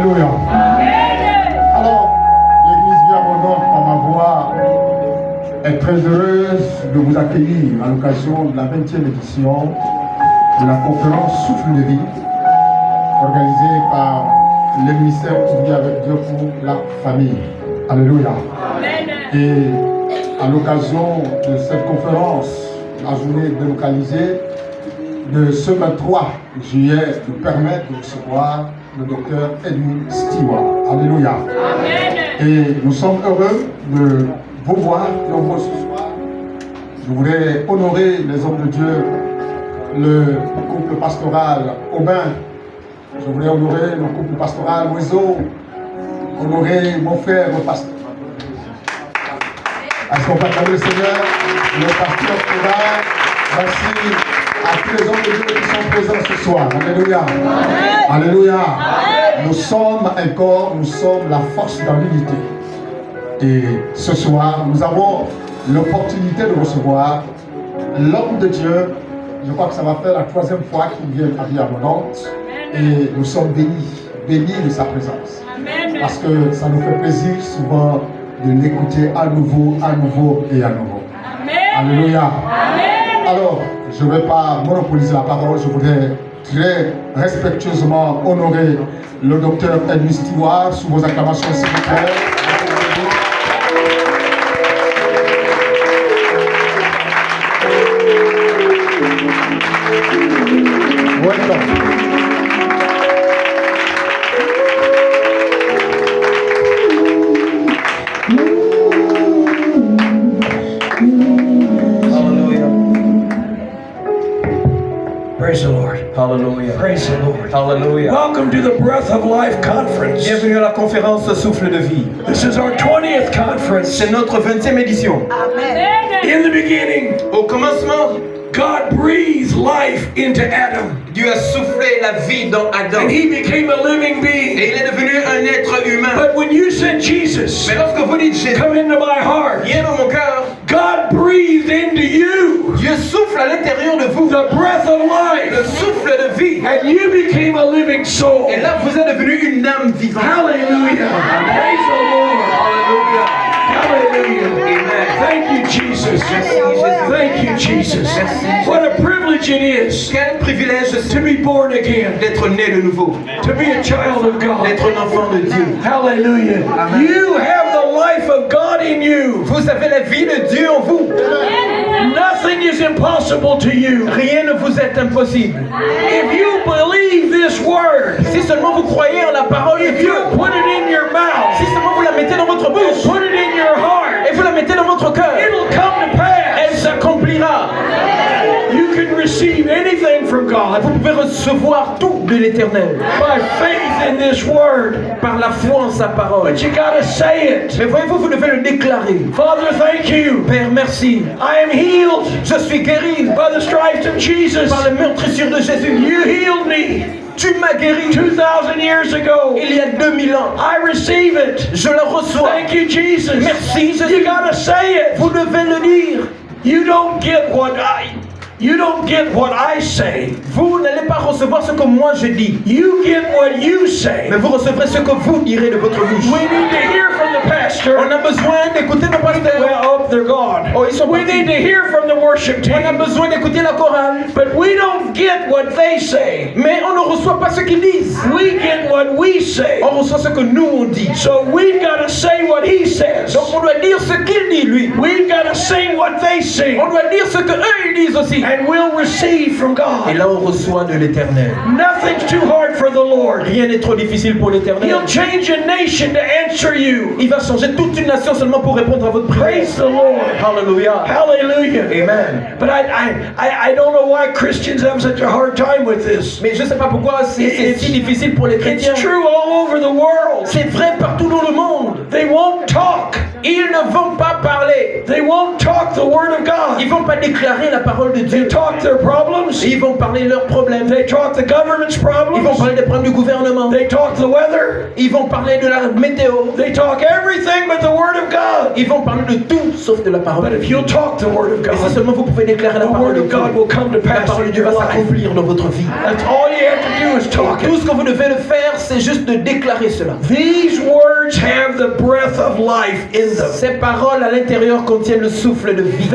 Alléluia. Alors, l'église Vie Abondante, par ma voix, est très heureuse de vous accueillir à l'occasion de la 20e édition de la conférence Souffle de vie, organisée par le ministère Qui vit avec Dieu pour la famille. Alléluia. Et à l'occasion de cette conférence, la journée délocalisée de ce 23 juillet, nous permettre de recevoir le docteur Edwin Stewart. Alléluia. Et nous sommes heureux de vous voir nombreux ce soir. Je voudrais honorer les hommes de Dieu, le couple pastoral Aubin. Je voudrais honorer le couple pastoral Oiseau. Honorer mon frère, le pasteur. Est-ce qu'on peut acclamer le Seigneur, le pasteur Théodore? Merci à tous les hommes de Dieu qui sont présents ce soir. Alléluia. Amen. Alléluia. Amen. Nous sommes un corps, nous sommes la force dans l'unité. Et ce soir, nous avons l'opportunité de recevoir l'homme de Dieu. Je crois que ça va faire la 3e fois qu'il vient à Vie Abondante. Et nous sommes bénis de sa présence. Amen. Parce que ça nous fait plaisir souvent de l'écouter à nouveau et à nouveau. Amen. Alléluia. Amen. Alors, je ne vais pas monopoliser la parole, je voudrais très respectueusement honorer le docteur Edwin Stewart sous vos acclamations, s'il vous plaît. Welcome. Praise the Lord. Hallelujah. Praise the Lord. Hallelujah. Welcome to the Breath of Life Conference. Bienvenue à la conférence Souffle de vie. This is our 20th conference. C'est notre 20e édition. Amen. In the beginning, au commencement, God breathed life into Adam. Dieu a soufflé la vie dans Adam. And he became a living being. Et il est devenu un être humain. But when you said Jesus, mais lorsque vous dites Jésus, come into my heart, viens dans mon cœur, God breathed into you. Dieu souffle à l'intérieur de vous. The breath of life. Le souffle de vie. And you became a living soul. Et là vous êtes devenu une âme vivante. Hallelujah. Praise the Lord. Hallelujah. Hallelujah. Amen. Thank you, Jesus. Thank you, Jesus. What a privilege it is. Quel privilège to be born again. D'être né de nouveau. To be a child of God. D'être un enfant de Dieu. Hallelujah. Amen. You have the life of God in you. Vous avez la vie de Dieu en vous. Nothing is impossible to you. Rien ne vous est impossible. If you believe this word, si seulement vous croyez en la parole de if Dieu, you put it in your mouth, si seulement vous la mettez dans votre bouche, put it in your heart, et vous la mettez dans votre cœur, it'll come to pass. Elle s'accomplira. You can receive anything from God. Vous pouvez recevoir tout de l'Éternel by faith in this word, par la foi en sa parole. But you gotta say it. Mais voyez-vous, vous devez le déclarer. Father, thank you. Père, merci. I am healed. Je suis guéri by the stripes of Jesus. Par les meurtrissures de Jésus. You healed me. Tu m'as guéri 2000 years ago. Il y a 2000 ans. I receive it. Je le reçois. Thank you, Jesus. Merci, Jésus. You gotta say it. Vous devez le dire. You don't get what I say. Vous n'allez pas recevoir ce que moi je dis. You get what you say. Mais vous recevrez ce que vous direz de votre bouche. We need to hear from the pastor. On a besoin d'écouter nos pasteurs. Well, oh, they're gone. Oh, ils sont we need to hear from the worship team. On a besoin d'écouter la chorale. But we don't get what they say. Mais on ne reçoit pas ce qu'ils disent. We get what we say. On reçoit ce que nous on dit. So we've got to say what he says. Donc on doit dire ce qu'il dit lui. We've got to sing what they sing. On doit dire ce que eux ils disent aussi. And we'll receive from God. Et là on reçoit de l'Éternel. Nothing's too hard for the Lord. Rien n'est trop difficile pour l'Éternel. He'll change a nation to answer you. Il va changer toute une nation seulement pour répondre à votre prière. Praise the Lord. Hallelujah. Hallelujah. Amen. But I don't know why Christians have such a hard time with this. Mais je ne sais pas pourquoi c'est si difficile pour les chrétiens. It's true all over the world. C'est vrai partout dans le monde. They won't talk. Ils ne vont pas parler. They won't talk the word of God. Ils vont pas déclarer la parole de They Dieu. talk their problems. Ils vont parler de leurs problèmes. They talk the government's Ils vont problems. parler des problèmes du gouvernement. They talk the weather. Ils vont parler de la météo. They talk everything but the word of God. Ils vont parler de tout sauf de la parole But de if Dieu. you'll talk the word of Et si God, seulement vous pouvez déclarer la the parole word de of Dieu, God will come to la pass parole in de Dieu your va life. s'accomplir dans votre vie. That's all you have to do is talk Tout it. ce que vous devez le faire, c'est juste de déclarer cela. These words have the breath of life in them. Ces paroles à l'intérieur contiennent le souffle de vie.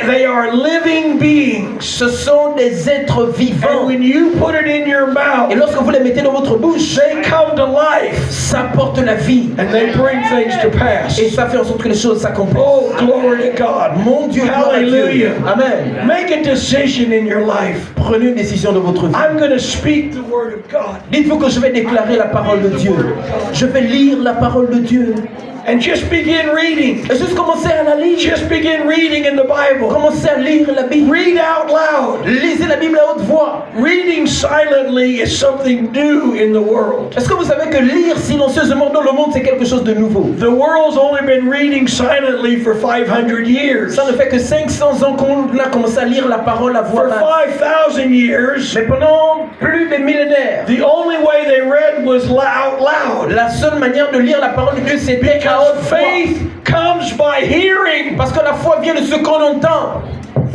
They are living beings. Ce sont des êtres And vivants. when you put it in your Et mouth, lorsque vous les mettez dans votre bouche, they come to life ça porte la vie. and they bring things to pass. Et ça fait en sorte que les choses s'accomplissent. Oh, glory to God. Mon Dieu, gloire à Dieu. Hallelujah. Amen. Make a decision in your life. Prenez une décision dans votre vie. I'm going to speak the word of God. Dites-vous que je vais déclarer la parole de Dieu. Je vais lire la parole de Dieu. And just begin reading. Et juste commencer à la lire. Just begin reading in the Bible. Commencez à lire la Bible. Read out loud. Lisez la Bible à haute voix. Reading silently is something new in the world. Est-ce que vous savez que lire silencieusement dans le monde, c'est quelque chose de nouveau? The world's only been reading silently for 500 years. Ça ne fait que 500 ans qu'on a commencé à lire la parole à voix For basse. 5,000 years, Mais pendant plus de millénaires, the only way they read was out loud. la seule manière de lire la parole de Dieu, c'était à haute Because voix. faith comes by hearing. Parce que la foi vient de ce qu'on entend.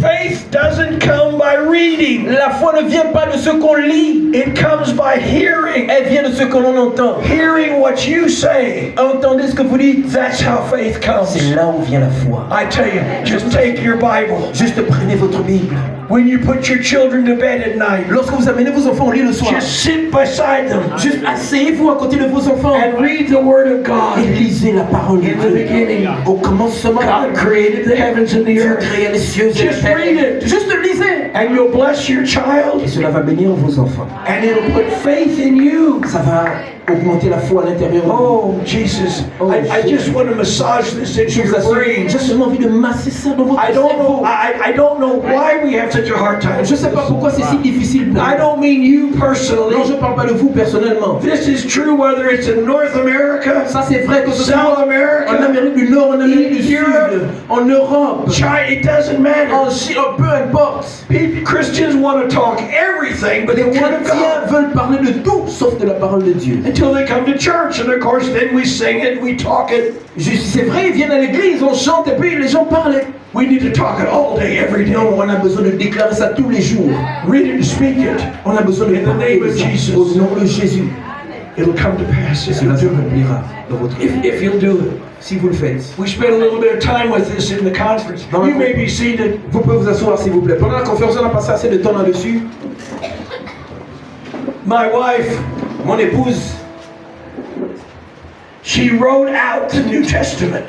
Faith doesn't come by reading. La foi ne vient pas de ce qu'on lit. It comes by hearing. Elle vient de ce que l'on entend. Hearing what you say. Entendez ce que vous dites. That's how faith comes. C'est là où vient la foi. I tell you, just take your Bible. Juste prenez votre Bible. When you put your children to bed at night, Lorsque vous amenez vos enfants au lit le soir, just sit beside them juste asseyez-vous à côté de vos enfants and read the Word of et God. lisez la parole de In the Dieu. beginning, Au commencement, God created the heavens and the Dieu earth. créa les cieux et la Just read terre. it. Juste lisez. And you'll bless your Et child, cela va bénir vos enfants. and it'll put faith in you. Ça va augmenter la foi à l'intérieur de vous. Oh, Jesus. I just want to massage this into Je vous your assure, brain. j'ai seulement envie de masser ça dans votre I don't cerveau. know. I don't know why we have such a hard time. Je ne sais pas pourquoi c'est si difficile pour I vous. don't mean you Non, personally. je ne parle pas de vous personnellement. This is true whether it's in North America, Ça, c'est vrai que ce South soit en America, Amérique du Nord, en Amérique du Sud, Europe, en Europe, China. It doesn't matter. en Chine, peu importe. Christians want to talk everything but Les the Word of chrétiens God veulent parler de tout sauf de la parole de Dieu. until they come to church, and of course then we sing it, we talk it. C'est vrai, ils viennent à l'église, on chante et puis les gens parlent. We need to talk it all day, every day. Non, on a besoin de déclarer ça tous les jours. Read it and speak it. On a besoin de In the parler name de of ça Jesus. au nom de Jésus. It'll come to pass Et if cela you'll do it. s'accomplira dans votre vie. If you'll do it. Si vous le faites. We spent a little bit of time with this in the conference. You may be seated. Vous pouvez vous asseoir s'il vous plaît. Pendant la conférence, on a passé assez de temps là-dessus. My wife, Mon épouse, she wrote out the New Testament.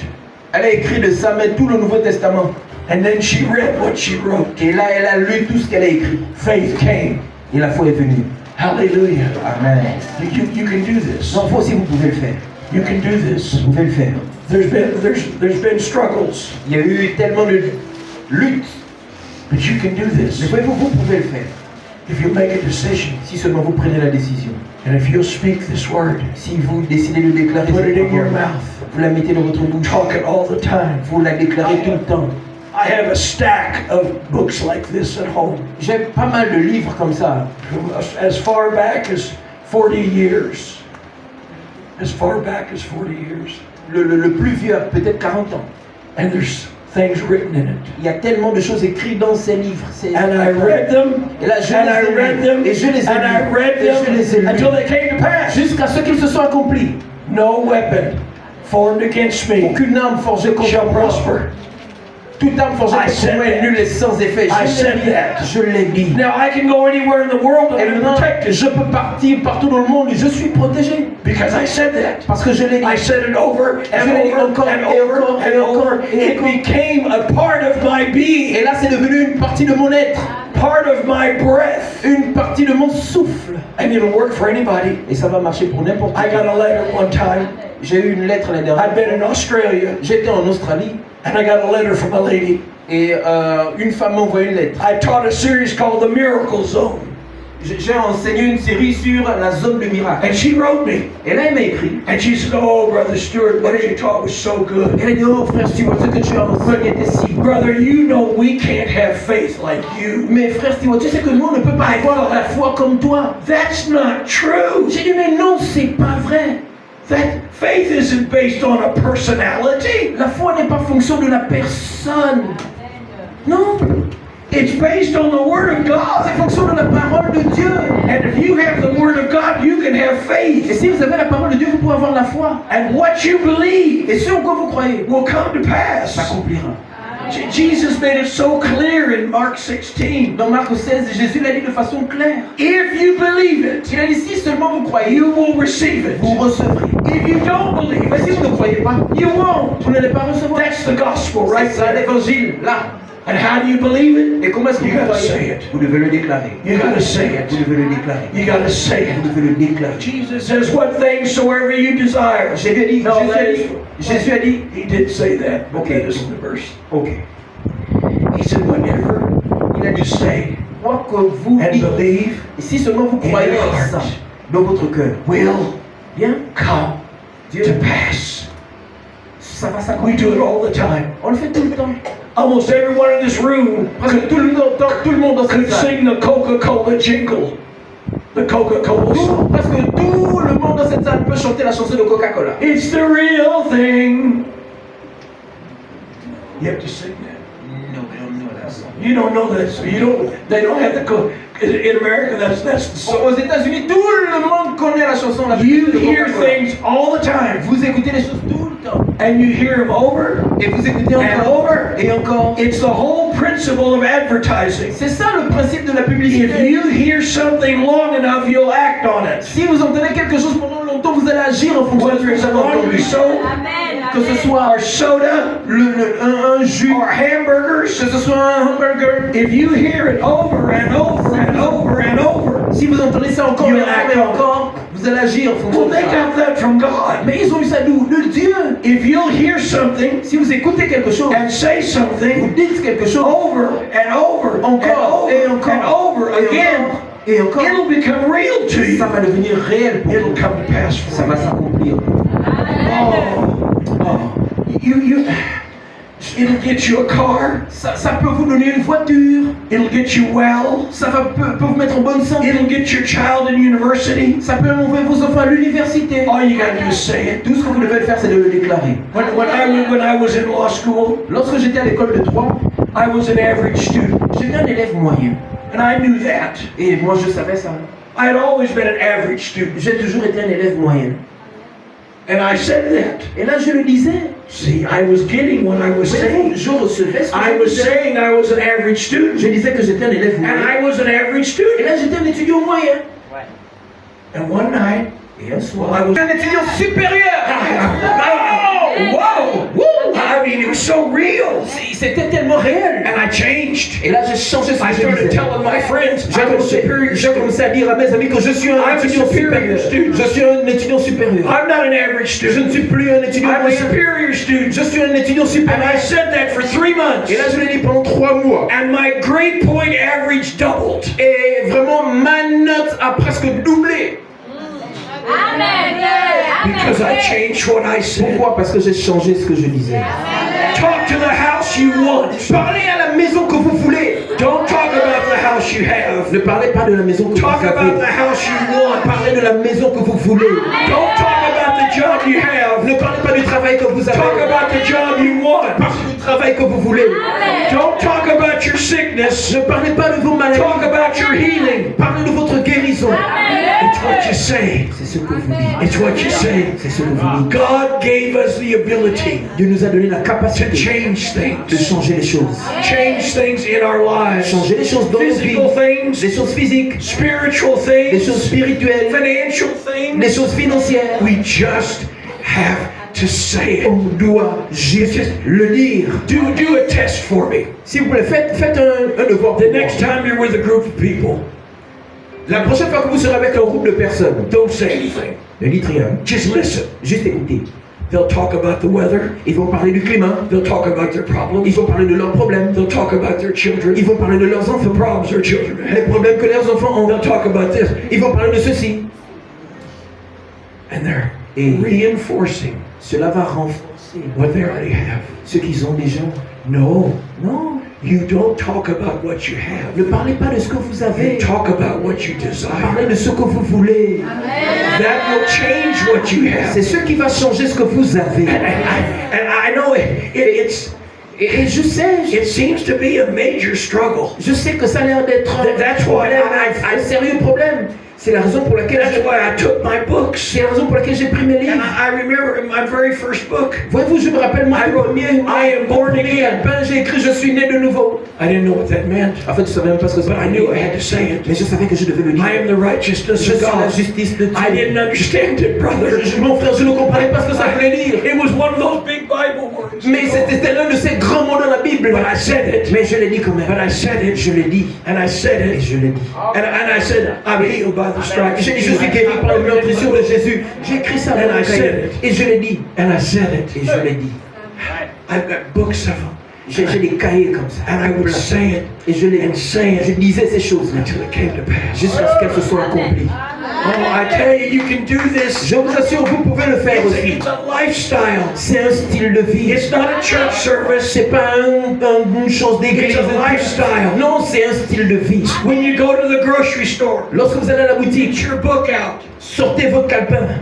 elle a écrit de sa main tout le Nouveau Testament. And then she read what she wrote. Et là, elle a lu tout ce qu'elle a écrit. Faith came. Et la foi est venue. Hallelujah. Amen. You can do this. Non, vous aussi, vous pouvez le faire. You can do this. Vous pouvez le faire. There's been struggles, Il y a eu tellement de luttes. but you can do Mais this voyez-vous, vous pouvez le faire. if you make a decision Si seulement vous prenez la décision. and if you'll speak this word. Si vous décidez de déclarer Put it cette in your parole, mouth. vous la mettez dans votre bouche. Talk it all the time. Vous la déclarez tout le temps. I have a stack of books like this at home, J'ai pas mal de livres comme ça. from as far back as 40 years. As far back as 40 years. Le plus vieux a peut-être 40 ans. And there's things written in it. Il y a tellement de choses écrites dans ces livres. And I read them, Et là, je and I les ai read lus. them, Et je les ai and I lus. read Et je les ai them until lus. they came to pass. Jusqu'à ce qu'ils se soient accomplis. No weapon formed against me Aucune arme forgée contre shall moi. prosper. Toute arme forgée I contre said moi est that. nulle et sans effet. I said that. Je l'ai dit. Now I can go anywhere in the world and Et I'm maintenant, protected je peux partir partout dans le monde et je suis protégé. because I said that. Parce que je l'ai dit. I said it over and Je l'ai dit over encore and et over encore and et encore over. et It encore. became a part of my being, Et là, c'est devenu une partie de mon être, part of my breath, une partie de mon souffle. and it'll work for anybody. Et ça va marcher pour n'importe I qui. got a letter one time. J'ai eu une lettre l'année I'd dernière. been in Australia J'étais en Australie and I got a letter from a lady. et une femme m'a envoyé une lettre. I taught a series called The Miracle Zone. J'ai enseigné une série sur la zone de miracle. And she wrote me. Et là, elle m'a écrit. And she said, oh, Brother Stewart, what you taught was so good. Elle a dit, oh frère Stewart, ce que tu as enseigné était si bon. Brother, you know we can't have faith like you. Mais frère Stewart, tu sais que nous, on ne peut pas avoir la foi comme toi. That's not true. J'ai dit, mais non, c'est pas vrai. That faith isn't based on a personality. La foi n'est pas fonction de la personne. Non. It's based on the Word of God. C'est fonction de la parole de Dieu. And if you have the Word of God, you can have Et faith. si vous avez la parole de Dieu, vous pouvez avoir la foi. And what you believe Et ce en quoi vous croyez will come to pass. s'accomplira. Jesus made it so clear in Mark 16. Dans Marc 16, Jésus l'a dit de façon claire. If you believe it, Il a dit, si seulement vous croyez, you will receive it. vous recevrez. If you don't believe Mais si it, vous ne croyez pas, you won't. vous n'allez pas recevoir. That's the gospel right C'est ça there. l'évangile, là. And how do you believe it? Et comment est-ce que You vous gotta say croyez? it. Vous devez le déclarer. You gotta say Vous it. devez le déclarer. You gotta say Vous it. devez le déclarer. Jesus says, what things soever you desire. Jésus a dit, No, that is, Jésus a dit, he did say that, but Okay. that isn't the verse. ok, He said, whatever il a you dit, say quoi que vous and dites, believe et si seulement vous in croyez your en heart ça, dans votre cœur, will bien, come Dieu, to pass. ça va We s'accomplir. do it all the time. On le fait tout le temps. Almost everyone in this room Presque tout le monde dans could cette salle. sing the Coca-Cola jingle. The Coca-Cola song. Presque tout le monde dans cette salle peut chanter la chanson de Coca-Cola. It's the real thing. You have to sing that. No, we don't know that song. You don't know that, so you don't. They don't have the in America. That's the song. Aux États-Unis, tout le monde connaît la chanson. La You de hear Coca-Cola. things all the time, Vous écoutez les choses tout le temps. and you hear them over Et vous écoutez and encore. over. Et encore. It's the whole principle of advertising. C'est ça le principe de la If publicité. you hear something long enough, you'll act on it. Si vous entendez quelque chose pendant longtemps, vous allez agir en fonction de ce Whether que it's vous a avez laundry entendu. soap, Que ce soit or soda, un jus, or hamburgers, que ce soit un hamburger. if you hear it over and over and over and over, Si vous entendez ça encore You et act encore et on it. encore, vous allez agir en fonction well, de they ça. got that from God. Mais ils ont eu ça d'où? De Dieu. If you'll hear something Si vous écoutez quelque chose, and say vous something dites quelque chose, over and over and encore et over encore and over et again, encore et encore, it'll become real to you. ça va devenir réel pour It'll vous. come to pass Ça for va you. s'accomplir. It'll get you a car. Ça peut vous donner une voiture. It'll get you well. Ça peut vous mettre en bonne santé. It'll get your child in university. Ça peut envoyer vos enfants à l'université. All you gotta do is say it. Tout ce que vous devez faire, c'est de le déclarer. When I was in law school, Lorsque j'étais à l'école de Troyes, I was an average student, j'étais un élève moyen. and I knew that. Et moi, je savais ça. I had always been an average student, J'ai toujours été un élève moyen. and I said that. Et là, je le disais. See, I was getting what I was saying. Je recevais ce que I je was disais. saying I was an average student, Je disais que j'étais un élève and moyen. I was an average Et student. là, j'étais un étudiant moyen. And one night, Et un soir, while I was un étudiant supérieur. whoa, whoa! I mean, it was so real, C'était tellement réel. and I changed. Et là, j'ai changé ce I que je started disais. telling my friends I'm a superior J'ai commencé student. à dire à mes amis que je suis un I'm a étudiant superior supérieur. student. Je suis un étudiant supérieur. I'm not an average Je student. ne suis plus un étudiant I'm a moyen. superior student. Je suis un étudiant And I supérieur. said that for 3 months. Et là, je l'ai dit pendant 3 mois. And my grade point average doubled. Et vraiment, ma note a presque doublé. Because I changed what I said. Pourquoi? Parce que j'ai changé ce que je disais. Talk to the house you want. Parlez à la maison que vous voulez. Don't talk about the house you have. Ne parlez pas de la maison que Talk vous about the avez. house you want. Parlez de la maison que vous voulez. Don't talk about the job you have. Ne parlez pas du travail que vous avez. Talk about the job you want. Parlez du travail que vous voulez. Don't talk about your sickness. Ne parlez pas de vos maladies. Talk about your healing. Parlez de votre guérison. It's what you say. C'est ce que vous dites. It's what you say. C'est ce que vous dites. God gave us the ability Dieu nous a donné la to capacité change de things. changer les choses. Change things in our lives. Changer les choses dans nos vies. Physical things, Les choses physiques. spiritual Les things, choses spirituelles. financial Les things. choses financières. We just have to say it. On doit juste le dire. Do a test for me. S'il vous plaît, faites un devoir. The next time you're with a group of people, La prochaine fois que vous serez avec un groupe de personnes, don't say anything. ne dites rien. Just listen. Juste écoutez. They'll talk about the weather. Ils vont parler du climat. They'll talk about their problems. Ils vont parler de leurs problèmes. They'll talk about their children. Ils vont parler de leurs The enfants. problems their children Les have. problèmes que leurs enfants ont. They'll talk about this. Ils vont parler de ceci. And they're Et reinforcing cela va renforcer what they already have. ce qu'ils ont déjà. No, Non. you don't talk about what you have. Ne parlez pas de ce que vous You avez. talk about what you Parlez desire. de ce que vous voulez. That will change what you have. C'est ce qui va changer ce que vous avez. And I know Et je sais, it seems to be a major struggle. je sais que ça a l'air d'être That's why un sérieux problème. C'est la raison pour laquelle That's why I took my books. c'est la raison pour laquelle j'ai pris mes And livres. I remember in my very first book, Voyez-vous, je me rappelle mon I tout wrote, premier. I am born again. Ben, j'ai écrit je suis né de nouveau. I didn't know what that meant, En fait, je savais même pas ce que ça but I knew I had to say Mais it. je savais que je devais le dire. I am the righteousness Je of suis la God. justice de Dieu. I didn't understand it, brother. Mon frère, je ne comprenais pas ce que ça voulait dire. It was one of those big Bible words. Mais c'était l'un de ces grands mots dans la Bible. But I said it. Mais je l'ai dit quand même. But I said it. Je l'ai dit. And I said Et it. je l'ai dit. And I said, I'm healed by the stripes. J'ai dit, je suis guéri par la meurtrissure de Jésus. J'ai écrit ça dans And mon I said cahier. Et je l'ai dit. And I said it. Et je l'ai dit. I've got books of them. J'ai des cahiers comme ça. And I would say it Et je les and say je it disais ces choses-là until it came to pass. jusqu'à ce qu'elles se soient accomplies. Oh, I tell you, you can do this. Je vous assure, vous pouvez le faire aussi. It's a lifestyle. C'est un style de vie. It's not a church service. C'est pas une chose d'église. It's a lifestyle. Non, c'est un style de vie. When you go to the grocery store, Lorsque vous allez à la boutique, get your book out. sortez votre calepin.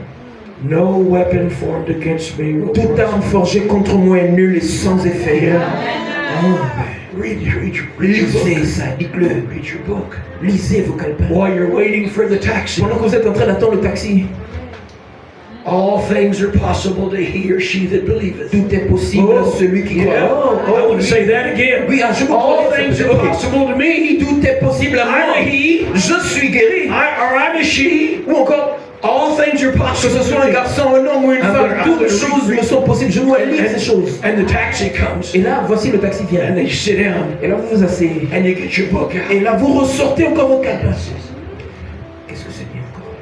No weapon formed against me will Toute arme forgée contre moi est nulle et sans effet. Read your book. Lisez ça, dites-le. Read your book. Lisez vos calepins. While you're waiting for the taxi, Pendant que vous êtes en train d'attendre le taxi, all things are possible to he or she that believeth. tout est possible à celui qui croit. Yeah. I want to say that again. Oui, je vous All crois. things are possible to me. Tout est possible à I'm moi. a he. Je suis guéri. Or I'm a she. Ou encore, All things are que possible. ce soit un garçon, un homme ou une femme, toutes choses me sont possibles. Je dois lire ces choses. And the taxi comes. Et là, voici le taxi vient. And then you sit down. Et là, vous vous asseyez. And you get your book out. Et là, vous ressortez encore votre calepin. Qu'est-ce que c'est bien encore?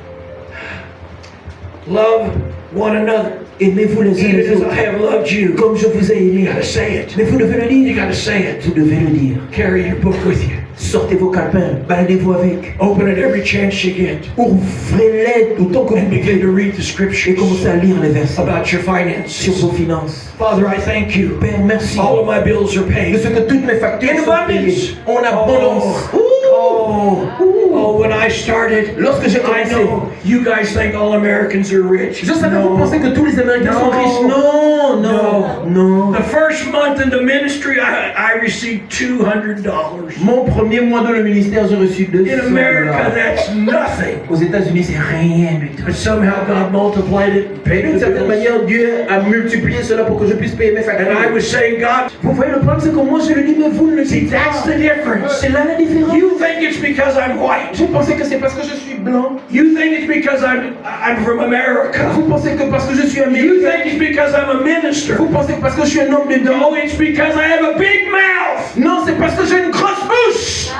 Love one another. Aimez-vous les uns Even les as autres. I have loved you. Comme je vous ai aimé. You gotta say it. Mais vous devez le You dire. gotta say it. Vous devez le dire. Carry your book with you. Sortez vos calepins. Baladez-vous avec. Open it every chance you get. Ouvrez-les autant que vous And begin pouvez. to read the Et scriptures commencez à lire les versets about your sur finances. vos finances. Father, I thank you. Père, merci. All of my bills are De paid. ce que toutes mes factures In sont payées. abundance. En abondance. Oh, when I started, Lorsque j'ai I commencé, know you guys think all Americans are rich. je savais que vous pensez que tous les Américains sont riches. Non, non, non. The first month in the ministry, I received $200. Mon premier mois dans le ministère, j'ai reçu In 200 America, $. that's nothing. Aux États-Unis, c'est rien du tout. But somehow God multiplied it and Et paid d'une the certaine bills. manière, Dieu a multiplié cela pour que je puisse payer mes And I factures. was saying, God, Vous voyez, le problème, c'est que moi, je le dis, mais vous ne le see, dites pas. that's the difference. C'est là la différence. You think it's because I'm white. Vous pensez que c'est parce que je suis blanc. You think it's because I'm from America. Vous pensez que parce que je suis You américain. think it's because I'm a minister. Vous pensez que parce que je suis un homme de No, Dieu. it's because I have a big mouth. Non, c'est parce que j'ai une grosse bouche.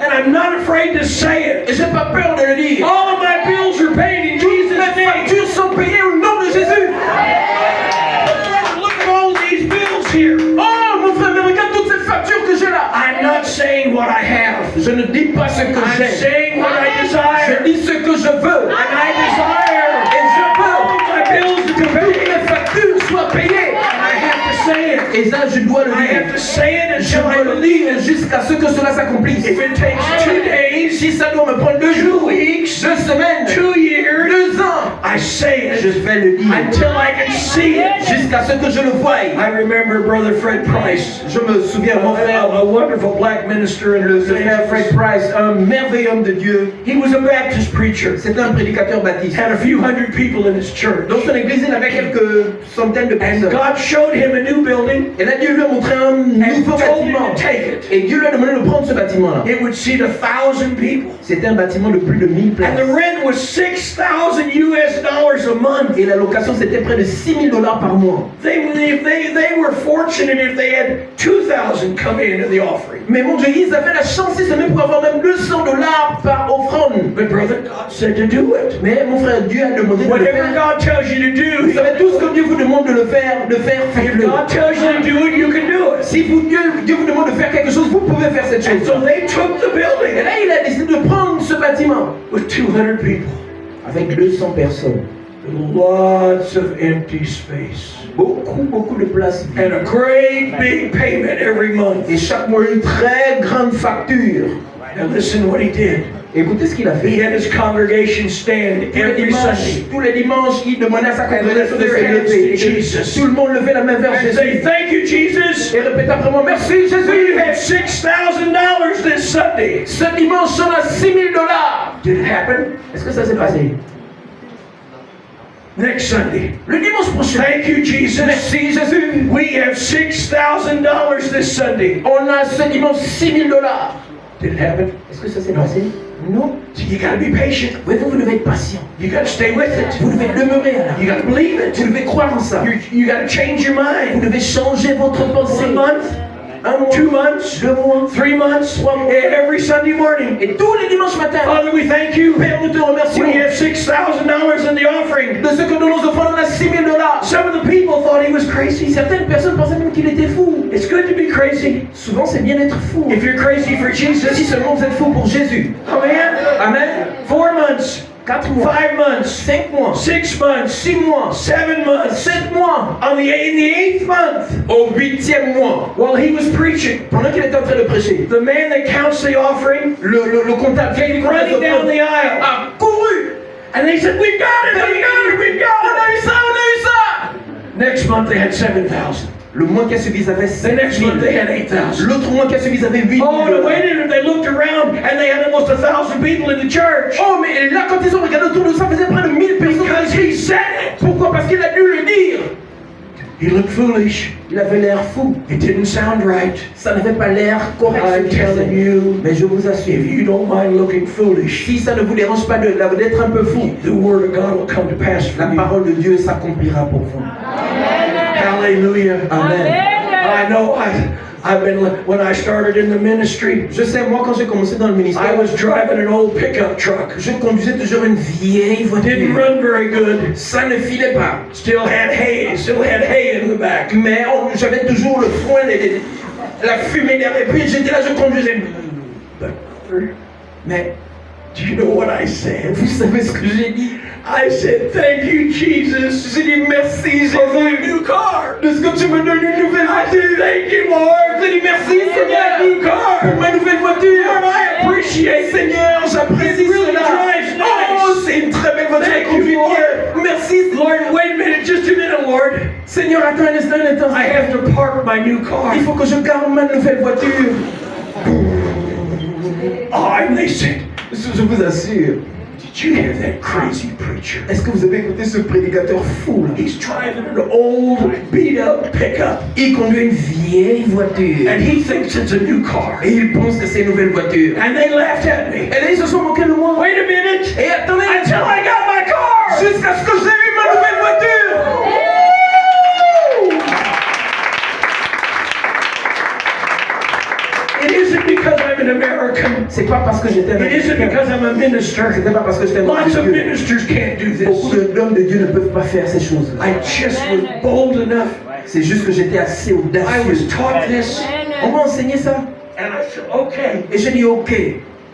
And I'm not afraid to say it. Et j'ai pas peur de le dire. All of my bills are paid in Jesus' Mes name. factures sont payées au nom de Jésus. Look at all these bills here. Oh, mon frère, mais regarde toutes ces factures que j'ai là. I'm not saying what I have. Je ne dis pas ce que I'm j'ai. saying what I Je desire. dis ce que je veux. And I desire. Et je All veux of my bills to que be toutes paid. mes factures soient payées. And I have to say it. Et ça, je dois le I have dire. to say it Je until I dois le believe dire it. jusqu'à ce que cela s'accomplisse. If it takes 2 days, Si ça doit me prendre 2 2 jours, weeks, 2 semaines, 2 years, 2 ans, I say je it vais le dire. until I can see it. Jusqu'à ce que je le voie. I remember Brother Fred Price, Je me souviens, mon frère, a wonderful black minister in le Los frère Fred Angeles. Price, un merveilleux homme de Dieu. He was a Baptist preacher. C'était un prédicateur baptiste. Had a few hundred people in his church. Dans son église, il avait quelques centaines de And personnes. God showed him a new building Et là, Dieu lui a montré un and nouveau told him bâtiment. to take it. Et Dieu lui a demandé de prendre ce bâtiment-là. It would seat 1,000 people. C'était un bâtiment de plus de 1000 places. And the rent was $6,000 $6,000 a month. Et la location, c'était près de $6,000 par mois. They were fortunate if they had 2,000 come into the offering. Mais mon Dieu, ils avaient la chance, ils semaines pour avoir même $200 par offrande. But brother, God said to do it. Mais mon frère, Dieu a demandé de le Whatever faire. God tells you to do, Vous savez, tout ce que Dieu vous demande de faire, if faites-le. God tells you to do it, you can do it. Si Dieu vous demande de faire quelque chose, vous pouvez faire cette And chose. so they took the Et building là, il a décidé de prendre ce bâtiment with 200 people. avec 200 personnes. Lots of empty space. Beaucoup de place vide. And a great big payment every month. Et chaque mois, une très grande facture. And listen what he did. Écoutez ce qu'il a He fait. had his congregation stand every Sunday Tous les dimanches, il demandait à sa congrégation de se their hands lever. to Jesus. Tout le monde levait la main vers and say, Jésus. "Thank you, Jesus. Et répétait après moi, merci We Jésus. have $6,000 this Sunday." Ce dimanche, on a $6,000. Did it happen? Est-ce que ça s'est passé? Next Sunday. Le dimanche prochain. Thank you, Jesus. Merci Jésus. We have $6,000 this Sunday. On a ce dimanche $6,000. Did it happen? Est-ce que ça s'est passé? Non. So you got to be patient. Oui, vous devez être patient. You got to stay with it. Vous devez demeurer à la. You got to believe it. Vous devez croire en ça. You got to change your Vous mind. devez changer votre 1 pensée. month, Un mois, 2 months, 2 mois, 3 months, 3 mois. every Sunday morning. Et tous les dimanches matins, Father, we thank you. Père, nous te remercions. We have $6,000 in the offering. De ce que nous nous offrons, on a $6,000. Some of the people thought he was crazy. Certaines personnes pensaient même qu'il était fou. It's good to be crazy Souvent, c'est bien d'être fou. if you're crazy for Si Jesus. seulement vous êtes fou pour Jésus. Amen. Amen. 4 months, 4 mois, 5 months, 5 mois, 6 months, 6 mois, 7 months. 7 mois. In the 8th month, Au 8e mois, while he was preaching, pendant qu'il était en train de prêcher, the man that counts the offering le comptable came running down the aisle. a couru. And they said, "We've got it, we've got it, we've On got a eu ça, on a eu ça. it." Next month they had 7,000. Le mois qui a suivi, ils avaient The next month they 7 had 8,000. L'autre mois qui a suivi, ils avaient 8 Oh, and wait a minute, they looked around and they had almost 1,000 people in the church. Oh, mais là, quand ils ont regardé autour de ça, faisait près de 1000 personnes. Because he said it. Pourquoi? Parce qu'il a dû le dire. He looked foolish. Il avait l'air fou. It didn't sound right. Ça n'avait pas l'air correct. ce I'm qu'il telling faisait. you, Mais je vous if assure, you don't mind looking foolish, si ça ne vous dérange pas d'être un peu fou, the word of God will come to pass for la you. parole de Dieu s'accomplira pour vous. Hallelujah. Amen. I know I've been, when I started in the ministry, Je sais, moi, quand j'ai commencé dans le I ministère, was driving an old pickup truck. je conduisais toujours une vieille Didn't voiture. run very good. Ça ne filait pas. Still had hay in the back. Mais j'avais toujours le foin, la fumée derrière. Et puis j'étais là, je conduisais. But Mais do you know what I said? vous savez ce que j'ai dit? I said, "Thank you, Jesus, J'ai dit merci for my Jésus new car." de ce que tu me donnes une nouvelle I voiture. said, "Thank you, Lord, J'ai dit merci for my Seigneur new car." pour ma nouvelle voiture. Lord, I appreciate it. Seigneur, j'apprécie It really cela. drives nice. Oh, c'est une très belle voiture. Thank Elle conduit you, Lord. bien. Merci Lord, wait a minute, just a minute, Lord. Seigneur, attends un instant, un instant. I have to park my new car. Il faut que je garde ma nouvelle voiture. Oh, and they said, Je vous assure. "Did you hear that crazy preacher? Est-ce que vous avez écouté ce prédicateur fou là? He's driving an old, beat-up pickup, Il conduit une vieille voiture. and he thinks it's a new car." Et il pense que c'est une nouvelle voiture. And they laughed at me. Et là, ils se sont moqués de moi. Wait a minute, Et attendez, until I got my car. jusqu'à ce que j'ai eu ma nouvelle voiture. It isn't because I'm an American. C'est pas parce que j'étais un It isn't Américain. because I'm a minister. C'était pas parce que j'étais un homme Lots de of Dieu. ministers can't do Beaucoup this. d'hommes de Dieu ne peuvent pas faire ces choses-là. I just was bold enough. C'est juste que j'étais assez I was audacieux. taught this, On m'a enseigné ça. and I said, "Okay, Et j'ai dit, ok,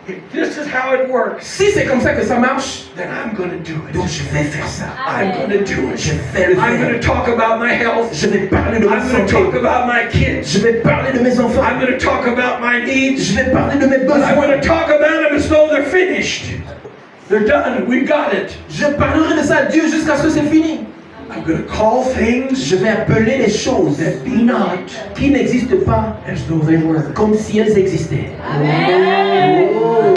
if this is how it works, si c'est comme ça que ça marche, then I'm going to do donc it. je vais faire ça. I'm going to do Je it. vais le I'm going to faire. talk about my health. Je vais parler de ma I'm going to talk santé. about my kids. Je vais parler de mes enfants. I'm going to talk about my needs. Je vais parler de mes But I'm going besoins. to talk about them as though they're finished. They're done. We got it. Je parlerai de ça à Dieu jusqu'à ce que c'est fini. I'm going to call things Je vais appeler les choses that be not qui n'existent pas as though they were. comme si elles existaient. Oh.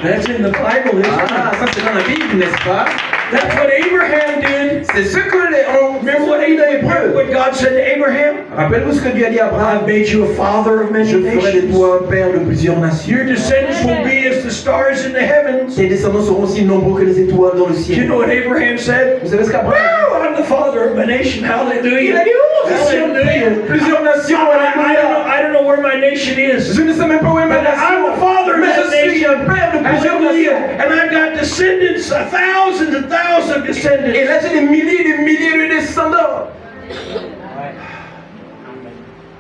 That's in the Bible, isn't Ah, it? ça c'est dans la Bible, n'est-ce pas? That's what Abraham did. C'est ce que les en Remember what, dans Hébreu. what God said to Abraham? Rappelle-vous ce que Dieu a dit à Abraham. I've made you a father of many Je ferai de nations. toi un père de plusieurs nations. Your descendants will be as the stars in the heavens. Tes descendants seront aussi nombreux que les étoiles dans le Do you ciel. know what Abraham said? Vous savez ce qu'Abraham Woo! I'm the father of my nation. il Hallelujah. a dit? Oh, je suis Hallelujah. plusieurs nations. I don't know where my nation is. Je ne sais même pas où est ma But I'm nation. the father of Mais that je suis nation. un père de plusieurs Hallelujah. nations. And I've got descendants, thousands and thousands of descendants. Et là, j'ai des milliers de descendants.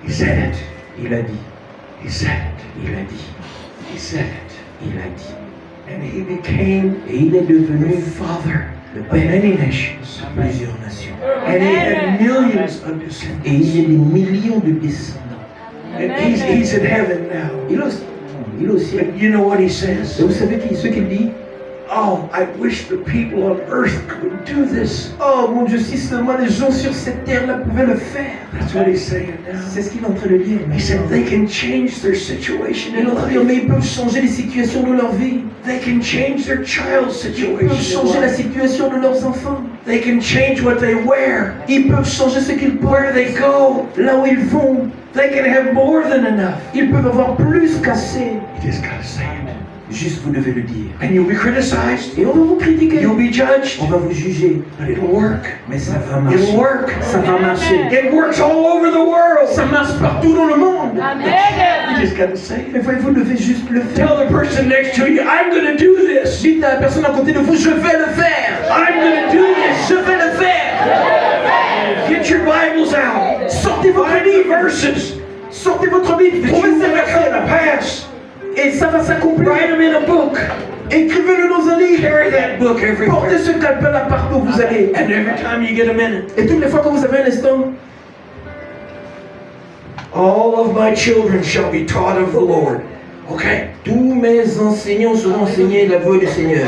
He said it. Il a dit. He said it. Il a dit. He said it. Il a dit. And he became Et il est devenu the father le of père many nations. de plusieurs nations. And he had millions of Et descendants. il y a des millions de descendants. And he's in heaven now. Il est au ciel. But you know what he says? Et vous savez ce qu'il dit? Oh, I wish the people on earth could do this. Oh mon Dieu, si seulement les gens sur cette terre-là pouvaient le faire. That's what he's saying now. C'est ce qu'il est en train de dire. He said they can change their situation Il est in en train de dire, life. mais ils peuvent changer les situations de leur vie. They can change their child's Ils situation peuvent changer in la life. situation de leurs enfants. They can change what they wear, Ils peuvent changer ce qu'ils where portent, they go. là où ils vont. They can have more than enough. Ils peuvent avoir plus qu'assez. You just gotta say it. Juste vous devez le dire. And you'll be criticized. Et on va vous critiquer. You'll be judged. On va vous juger. But it'll work. Mais ça va marcher. It'll work. Ça va marcher. It works all over the world. Ça marche partout dans le monde. You just gotta say Mais it. vous devez juste le faire. Tell the person next to you, I'm gonna do this. Dites à la personne à côté de vous, je vais le faire. I'm gonna do this. Je vais le faire. Get your Bibles out. Sortez votre Find the Bible. verses Sortez votre Bible. that Trouvez you ces want to come to versets-là. pass. Et ça va s'accomplir. Write them in a book. Écrivez-le dans un livre. Carry that book Portez everywhere. ce calepin-là partout où vous allez. And every time you get a minute, Et toutes les fois que vous avez un instant, all of my children shall be taught of the Lord. Okay? tous mes enseignants seront enseignés la voix du Seigneur.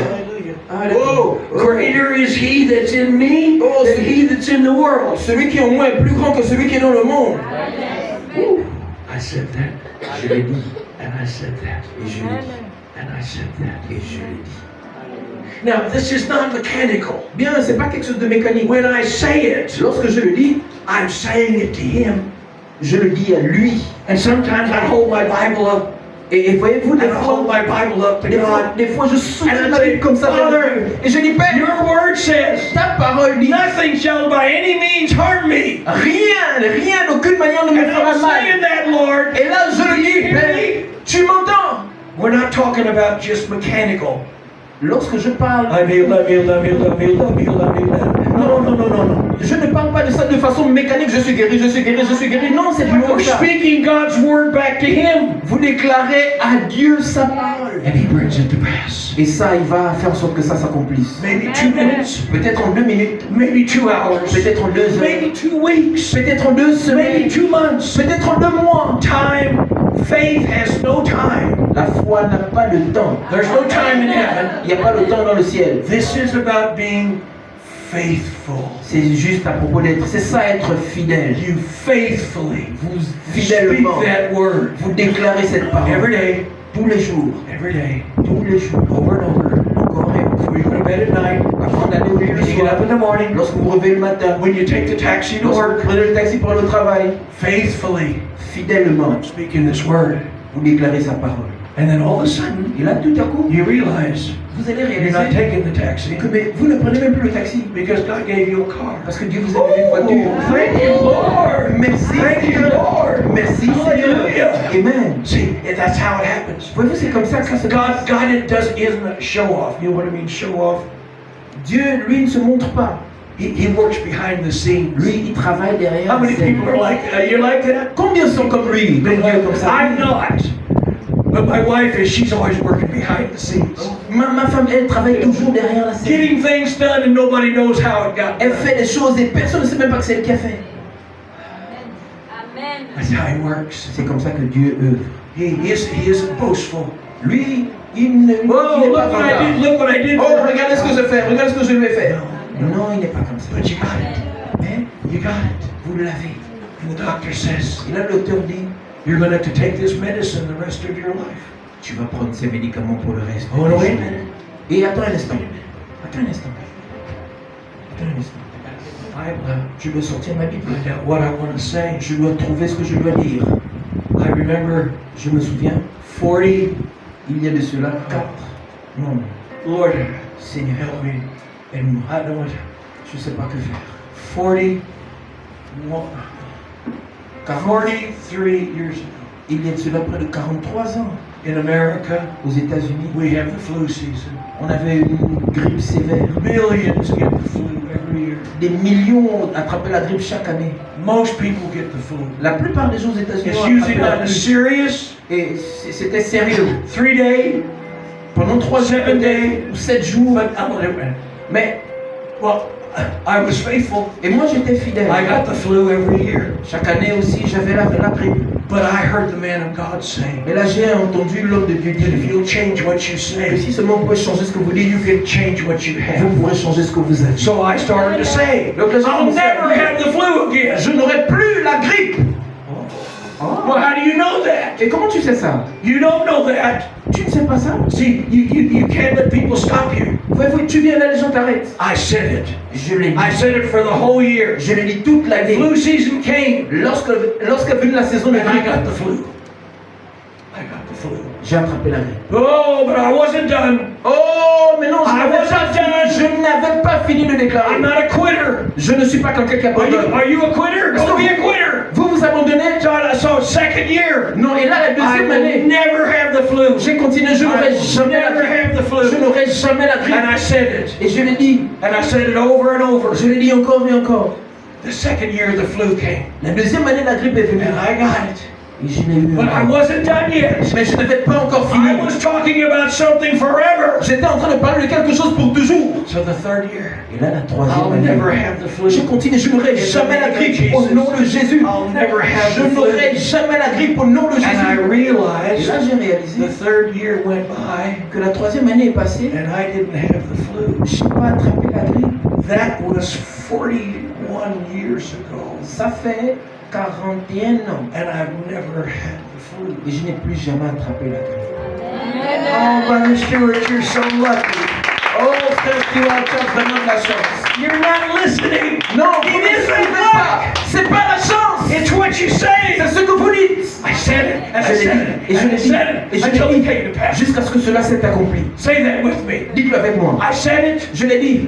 Ah, d'accord. Whoa! Greater is He that's in me Oh, than He that's in the world. Celui qui est en moi est plus grand que celui qui est dans le monde. Ouh. I said that, Je l'ai dit. and I said that, Et je l'ai dit. and I said that. Et je l'ai dit. Now, this is not mechanical. Bien, c'est pas quelque chose de mécanique. When I say it, Lorsque je le dis, I'm saying it to Him. je le dis à lui. And sometimes I hold my Bible up, Et voyez-vous, and I hold my Bible up to God. des fois je soulève And ma I say, Bible comme ça. Father, Et je dis, Père, Your Word says, ta parole dit, nothing shall by any means harm me. rien d'aucune manière ne me And fera I'm mal. saying that, Lord. Et là, je le dis, You hear Père, me? tu m'entends? We're not talking about just mechanical. Lorsque je parle, I'm healed, I'm healed, I'm healed, I'm healed, I'm healed, I'm healed. non, non, non, non, non. Je ne parle pas de ça de façon mécanique, je suis guéri, je suis guéri, je suis guéri. Non, c'est plus haut We're que ça. speaking God's Word back to Him. Vous déclarez à Dieu sa parole. And He brings it to pass. Et ça, il va faire en sorte que ça s'accomplisse. Maybe 2 minutes, Peut-être en 2 minutes, maybe 2 hours, peut-être en 2 heures, maybe 2 weeks, peut-être en 2 maybe semaines, 2 months. peut-être en 2 mois. Time, faith has no time. La foi n'a pas de temps. There's no time in heaven. Il n'y a pas de temps dans le ciel. This is about being faithful. C'est juste à propos d'être. C'est ça être fidèle. You faithfully Vous speak fidèlement, that word vous déclarez cette parole every day, tous les jours, over and over. encore et encore. Before you go to bed at night, Avant d'aller au lit when le you get up soir, in the morning, lorsque vous vous réveillez le matin, when you take the taxi to lorsque vous work, prenez le taxi pour aller au travail, faithfully fidèlement, speaking this word. vous déclarez sa parole. And then all of a sudden, Et là, tout à coup, you realize vous allez you're not réaliser taking the taxi que mais vous ne prenez même plus le taxi because God gave you a car. parce que Dieu vous a donné une voiture. Oh, thank you, Lord. Merci, Thank you, Seigneur. Lord. Merci, Seigneur. Hallelujah. Amen. See, that's how it happens. Voyez-vous, c'est comme ça que ça se passe. God isn't a show off. You know what I mean, show off? Dieu, lui, ne se montre pas. He works behind the scenes. Lui, il travaille derrière. How many la scène. people are like, you're like that? Combien sont comme lui, comme Dieu, comme ça? I'm not. But my wife is, she's always working behind the scenes. Ma femme, elle travaille toujours derrière la scène. Getting things done and nobody knows how it got Elle done. fait des choses et personne ne sait même pas que c'est elle qui a fait. Amen. That's how he works. C'est comme ça que Dieu œuvre. He isn't boastful. Lui, il n'est Whoa, pas look what I vantard. did, look what I did. Oh, regardez ce que je fais, regardez ce que je lui ai fait. No. Non, il n'est pas comme ça. But you got it. Mais You got it. vous l'avez. And the doctor says, Et là, le docteur dit, you're going to have to take this medicine the rest of your life. tu vas prendre ces médicaments pour le reste. Oh, de no, tes wait a jours. minute. Et attends un instant. Attends un instant. Attends un instant. I Je dois sortir ma Bible. find out what I want to say. Je dois trouver ce que je dois lire. I remember Je me souviens, 40. il y a de cela 4. Non, Lord, Seigneur, help me. aide-moi. I don't know. Je ne sais pas que faire. 41, 40, 43 years ago il y a de cela près de 43 ans, in America, aux États-Unis, we have the flu season. on avait une grippe sévère. Millions get the flu every year. Des millions attrapaient la grippe chaque année. Most people get the flu. La plupart des gens aux États-Unis It's ont usually attrapé la not grippe. serious. Et c'était sérieux. 3 days, Pendant 3 jours 7 days. ou 7 jours. But I'm gonna, Mais, well, I was faithful. et moi j'étais fidèle. I got the flu every year. Chaque année aussi j'avais la grippe. But I heard the man of God say Mais là j'ai entendu l'homme de Dieu that if dire you'll change what you que say, si seulement vous pouvez changer ce que vous dites, you can change what you vous have. pourrez changer ce que vous avez. So I started to say, Donc là, j'ai I'll commencé à never dire, have the flu again. je n'aurai plus la grippe. Well, how do you know that? Et comment tu sais ça? You don't know that. Tu ne sais pas ça? See, you can't let people stop you. Tu viens là, les gens t'arrêtent. I said it. Je l'ai dit. I said it for the whole year. Je l'ai dit toute l'année. Flu season came, Lorsqu'est venue la saison de and I grippe, got the flu. I got the flu. j'ai attrapé la grippe. Oh, but I wasn't done. Oh, mais non, I wasn't done. je n'avais pas fini de déclarer. I'm not a quitter. Je ne suis pas quelqu'un qui abandonne. Are you a quitter? Don't be a quitter. Vous vous abandonnez? So second year, Non, et là, la I deuxième will année, never have the flu. j'ai continué, je n'aurai I jamais la never grippe. have the Je flu. n'aurai jamais la grippe. And I said it. Et je l'ai dit, And I said it over and over. je l'ai dit encore et encore. The second year, the flu came. La deuxième année, la grippe est venue. And I got it. Et je l'ai eu. But I wasn't done yet. Mais je n'avais pas encore I fini. was talking about something forever. J'étais en train de parler de quelque chose pour toujours. So the third year, Et là, la I'll troisième never année, have the flu. je continue, je n'aurai jamais la grippe au nom de Jésus. I'll never have Je the n'aurai flu. jamais la grippe au nom de And I Jésus. Et realized là, j'ai réalisé the third year went by que la troisième année est passée. and I didn't have the flu. Je n'ai pas attrapé la grippe. That was 41 years ago. Ça fait 41 ans. And I've never had the flu. Et je n'ai plus jamais attrapé la grippe. Oh, Brother Stewart, you're so lucky. Oh, frère Stewart, tu as vraiment de la chance. You're not listening. Non, vous It ne isn't suivez pas. luck. C'est pas la chance. It's what you say. C'est ce que vous dites. I said it, and I Je l'ai said dit, it, et je and I l'ai dit, said et it, je until l'ai it came to dit, pass. jusqu'à ce que cela s'est accompli. Say that with me. Dites-le avec moi. I said it. Je l'ai dit.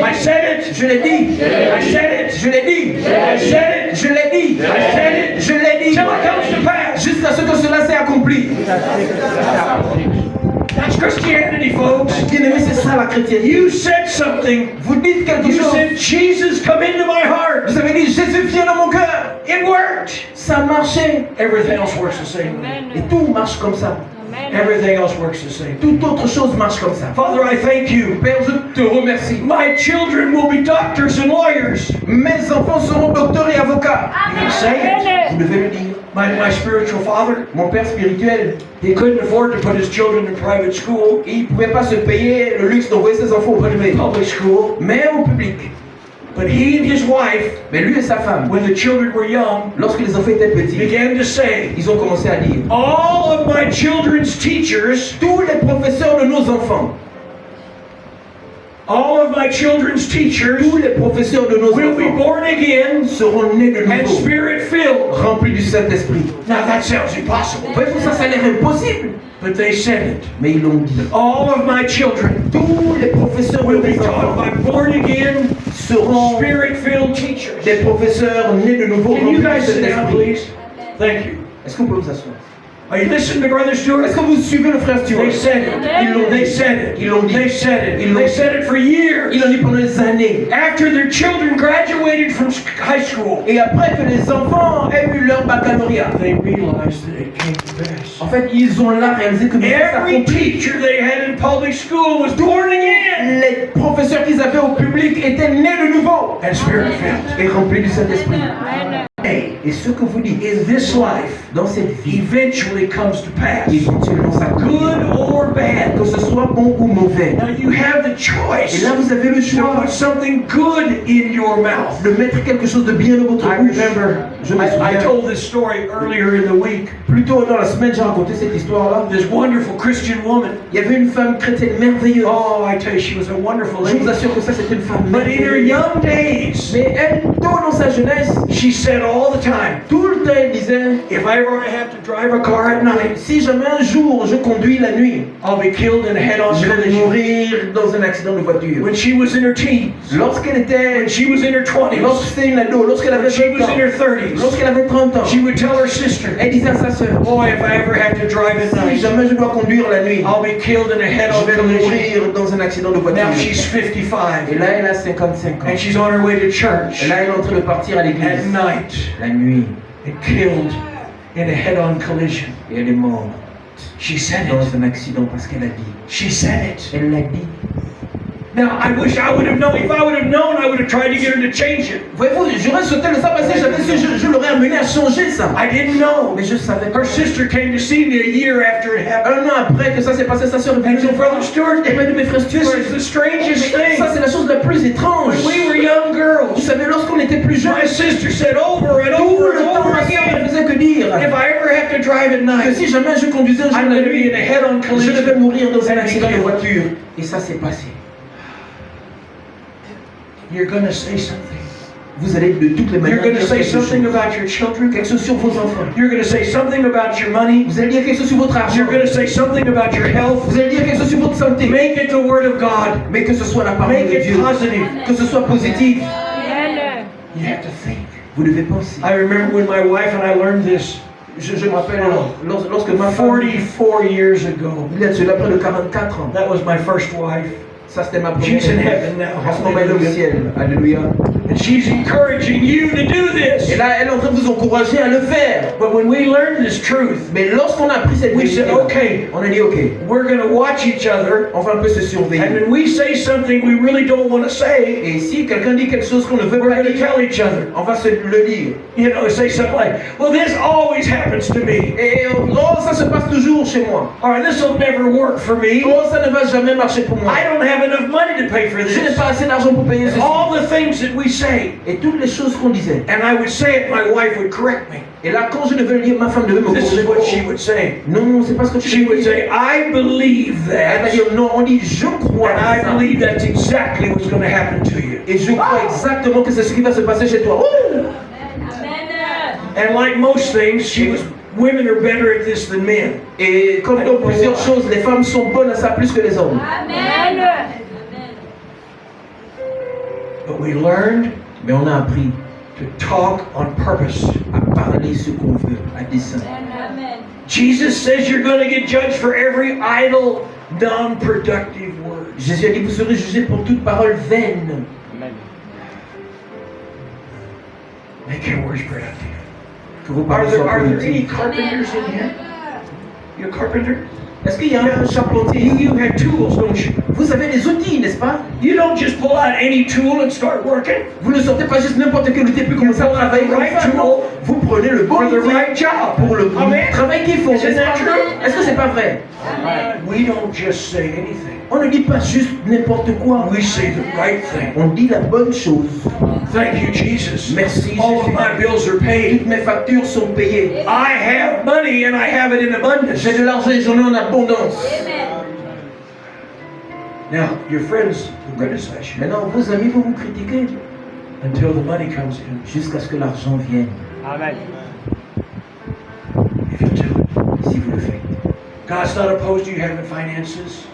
I said it. Je l'ai dit. I said it. Je l'ai dit. I said it. Je l'ai dit. I said it. Je l'ai dit. Till it comes to pass. Jusqu'à ce que cela s'est accompli. That's Christianity, folks. Bien-aimé, c'est ça la chrétienté. You said something. Vous dites quelque You chose. said, Jesus, come into my heart. Vous avez dit, Jésus vient dans mon cœur. It worked. Ça marchait. Everything else works the same way. Et tout marche comme ça. Everything else works the same. Toute autre chose marche comme ça. Father, I thank you. Père, je te remercie. My children will be doctors and lawyers. Mes enfants seront docteurs et avocats. You can say it. Vous devez le dire. My spiritual father, Mon père spirituel, he couldn't afford to put his children in private school, il ne pouvait pas se payer le luxe d'envoyer ses enfants au privé, public school, mais au public. but he and his wife, Mais lui et sa femme, when the children were young, lorsque les enfants étaient petits, began to say, ils ont commencé à dire, all of my children's teachers, tous les professeurs de nos enfants, all of my children's teachers tous les professeurs de nos will be enfants born again seront nés de and nouveau, spirit-filled. remplis du Saint-Esprit. Now that sounds impossible, Voyez-vous, ça a l'air impossible, but they said it. mais ils l'ont dit. All of my children Tous les professeurs de will be nos taught enfants by born again, seront spirit-filled teachers. des professeurs nés de nouveau, Can you remplis du guys sit down, Saint-Esprit. please? Thank you. Est-ce que vous pouvez vous asseoir? Are you listening to Brother Stewart? Est-ce que vous suivez le frère Stewart? They said it. Ils l'ont They dit. said it. Ils l'ont dit. They said it. Ils l'ont They dit. said it for years. Ils l'ont dit pendant des années. After their children graduated from high school, Et après que les enfants aient eu leur baccalauréat, they realized that it came to pass. en fait, ils ont là réalisé que ça Every accompli. teacher they had in public school was born again Les professeurs qu'ils avaient au public étaient nés de nouveau and spirit-filled. et remplis du Saint-Esprit. Hey, Et ce que vous dites in this life dans cette vie, eventually comes to pass, éventuellement ça good or bad. que ce soit bon ou mauvais. Now you have the Et choice là, vous avez le to choix put something good in your mouth. de mettre quelque chose de bien dans votre I bouche. remember Je me I souviens, told this story earlier in the week. plus tôt dans la semaine, j'ai raconté cette histoire-là. This wonderful Christian woman. Il y avait une femme chrétienne merveilleuse. Oh, I tell you, she was a wonderful Je vous lady. assure que ça, c'était une femme But in her merveilleuse. young days, Mais elle, tôt dans sa jeunesse, she said all the time, tout le temps, elle disait, if ever I have to drive a car at night, si jamais un jour je conduis la nuit, I'll be killed in a head-on je vais collision. mourir dans un accident de voiture. When she was in her teens, Lorsqu'elle était, when she was in her 20s, lorsqu'elle était une ado, lorsqu'elle when avait she 20 was in her ans, 30s, lorsqu'elle avait 30 ans, she would tell her sister, elle disait à sa sœur, boy, if I ever have to drive at si night, jamais je dois conduire la nuit, I'll be killed in a je head-on vais collision. mourir dans un accident de voiture. Now she's Et 55, là, elle a 55 ans. and she's on her way to Et church là, elle est en train de partir à at l'église night la nuit. and killed in a head-on collision. Et elle est morte She said dans it. un accident parce qu'elle a dit. She said it. Elle l'a dit. Now, I wish I would have known. If I would have known, I would have tried to get her to change it. Voyez-vous, j'aurais sauté le sabre parce que j'avais su, je l'aurais amené à changer ça. I didn't know. Mais je savais pas. Her sister came to see me a year after it happened. Un an après que ça s'est passé, sa soeur est And venue. so, Brother Stewart, Elle m'a dit, mes frères this Stuart, is the strangest thing. ça c'est la chose la plus étrange. When we were young Vous girls, savez, lorsqu'on était plus jeunes, my sister said over and tout over le and temps, over ma soeur ne again, faisait que dire if I ever have to drive at que night, si jamais je conduisais un jour I'm la going to be nuit, in a head-on je collision. devais mourir dans un and be accident de killed. voiture. Et ça s'est passé. You're going to say something. Vous allez de toutes les You're manières going to dire say quelque chose. something about your children. Quelque chose sur vos enfants. You're going to say something about your money. Vous allez dire quelque chose sur votre argent. You're going to say something about your health. Vous allez dire quelque chose sur votre santé. Make it the Word of God. Mais que ce soit la parole Make de it Dieu. positive. Que ce soit positif. You have to think. Vous devez penser. I remember when my wife and I learned this Je me rappelle lorsque ma femme, 44 years ago. il y a cela près de 44 ans. That was my first wife. Ça c'était ma première. She's in heaven now. En ce moment elle est au Hallelujah. ciel. Alléluia. And she's encouraging you to do Et this. là elle est en train de vous encourager à le faire. But when we learned this truth, Mais lorsqu'on a appris cette we vérité, said, okay, on a dit ok, we're going to watch each other. on va un peu se And surveiller. when we say something we really don't want to say, Et si quelqu'un dit quelque chose qu'on ne veut we're pas going to dire, tell each other. on va se le dire. You know, say something like, well, this always happens to me. Et oh ça se passe toujours chez moi. Or this will never work for me. Oh ça ne va jamais marcher pour moi. I don't have enough money to pay for Je n'ai this. pas assez d'argent pour payer And ceci. all the things that we say. Et toutes les choses qu'on disait. And I would say it, my wife would correct me. Et là, quand je devais le dire, ma femme devait me This is what she corriger. would say. Non, c'est pas ce que tu She veux would dire. say, I believe Elle va that. dire non, on dit je crois. And à I ça. believe that's exactly what's going to happen to you. Et je crois exactement que c'est ce qui va se passer chez toi. Ouh! And like most things, women are better at this than men. Et comme dans plusieurs choses, les femmes sont bonnes à ça plus que les hommes. But we learned Mais on a appris to talk on purpose. à parler ce qu'on veut, à dessein. Jesus says you're going to get judged for every idle, non-productive word. Jésus a dit, vous serez jugés pour toute parole vaine. Make your words productive. Que vos Are paroles there, soient are there any productives. carpenters in here? You a carpenter? Est-ce qu'il y a un charpentier You ici? have tools, don't you? Vous avez des outils, n'est-ce pas? You don't just pull out any tool and start working Vous ne sortez pas juste n'importe quel outil puis commencez à travailler comme ça. Non. Vous prenez le bon for the outil right job. pour le Amen. travail qu'il faut. Isn't n'est-ce that pas? true? Est-ce que c'est pas vrai? We don't just say anything. On ne dit pas juste n'importe quoi. We say the right thing. On dit la bonne chose. Thank you, Jesus. Merci, All of Jésus. my bills are paid. Toutes mes factures sont payées. I have money and I have it in abundance. J'ai de l'argent et j'en ai en abondance. Now, your friends will criticize you Maintenant, vos amis vont vous critiquer until the money comes in. jusqu'à ce que l'argent vienne. Amen. If you do it. Si vous le faites. God's not opposed to you having finances.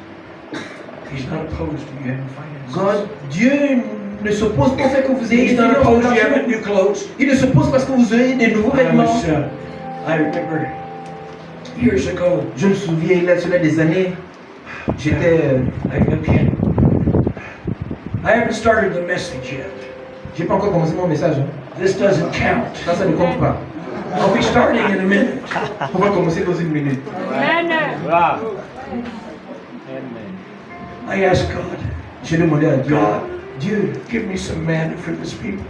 He's not opposed to you having finances. God, Dieu ne s'oppose pas au fait que vous ayez He's des not finances, opposed to de you l'argent. having new clothes. Il ne s'oppose parce que vous ayez des nouveaux vêtements. I remember years ago, Je me souviens, il y a cela des années, j'étais, I haven't started the message yet. j'ai pas encore commencé mon message. Hein. This doesn't count. Ça ne compte pas. I'll be starting in a minute. On va commencer dans une minute. Wow. I asked God, J'ai demandé à Dieu, God, Dieu, give me some manna for this people.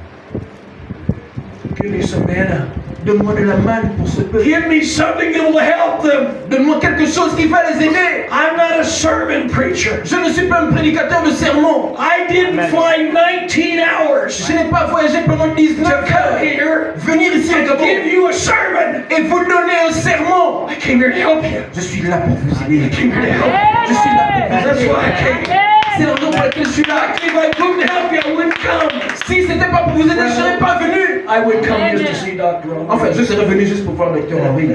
Give me some manna. Donne-moi de la manne pour ce peuple. Give me something that will help them. Donne-moi quelque chose qui va les aider. I'm not a sermon preacher. Je ne suis pas un prédicateur de sermon. I didn't fly 19 hours Je n'ai pas voyagé pendant 19 to come heures. here Venir ici à and Gabon give you a sermon. et vous donner un sermon. I came here to help you. Je suis là pour vous aider. I came here to help Je suis là pour you. vous That's aider. why I came. C'est la raison pour laquelle je suis là. If I couldn't help you, I wouldn't come. Si c'était pas pour vous aider, je serais pas venu. I would come just to see Dr. En fait, je Henry. serais venu juste pour voir le docteur Henry.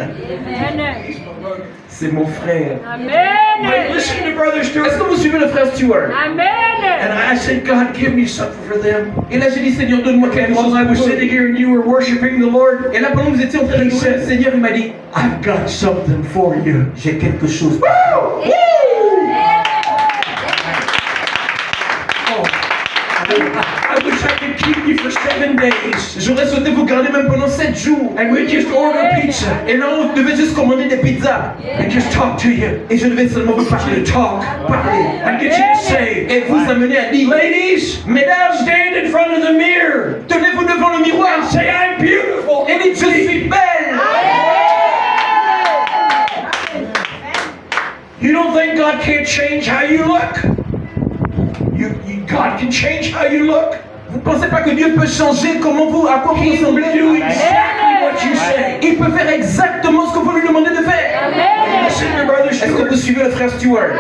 C'est mon frère. But listen to Brother Est-ce Stewart. que vous suivez le frère Stewart? And I said, God, give me something for them. Et là, j'ai dit, Seigneur, donne-moi quelque And chose. while I was pour eux. sitting here and you were worshiping the Lord, Et là, pendant que vous étiez en train de louer le Seigneur, il m'a dit, I've got something for you. j'ai quelque chose. I wish I could keep you for 7 days. J'aurais souhaité vous garder même pendant 7 jours. And we just order pizza Et là, on devait juste commander des pizzas. and just talk to you. Et je devais seulement vous To parler. talk Parler. and get you to say, Et vous amener à dire, ladies, mesdames, stand in front of the mirror tenez-vous devant le miroir. and say, I'm beautiful. Et dites, je suis belle. You don't think God can't change how you look? God can change how you look. Vous pensez pas que Dieu peut changer comment vous, à quoi vous He will ressemblez? do exactly what you say. Il peut faire exactement ce que vous lui demandez de faire. Listen to Brother Est-ce que Stewart. vous suivez le frère Stewart?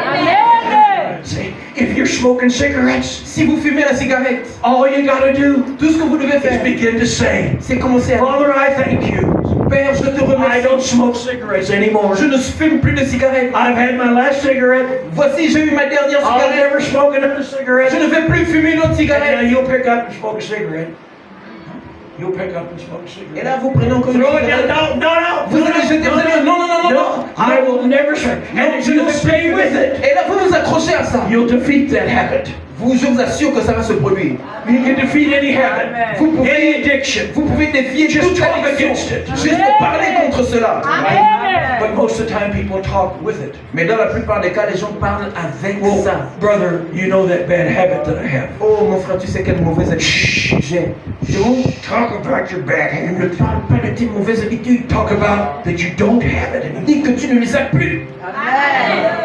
Say, if you're smoking cigarettes, Si vous fumez la cigarette, all you gotta do tout ce que vous devez is faire, begin to say, c'est commencer à dire, Father, I thank you. Père, je te I remercie. don't smoke cigarettes anymore. Je ne fume plus de cigarettes. I've had my last cigarette. Voici, j'ai eu ma dernière I'll cigarette. never smoke another Je cigarette. ne vais plus fumer une autre And now cigarette. you'll pick up and smoke a cigarette. You'll pick up and smoke a Et là, cigarette. vous prenez encore une Throw it down. cigarette. No. Vous allez jeter, vous allez dire, non, non, non, non, non. I will never smoke. And if you'll stay with it, Et là, vous vous accrochez à ça. you'll defeat that habit. Je vous assure que ça va se produire. You can defeat any habit, Vous pouvez, any addiction. vous pouvez défier Just toute talk addiction. against it. Juste parler contre cela. But most of the time, people talk with it. Mais dans la plupart des cas, les gens parlent avec Well, ça. brother, you know that bad habit that I have. Oh, mon frère, tu sais quelle mauvaise habitude j'ai. Don't talk about your bad Ne habit. parle pas de tes mauvaises habitudes. Talk about that you don't have it anymore. Dis que tu ne les as plus.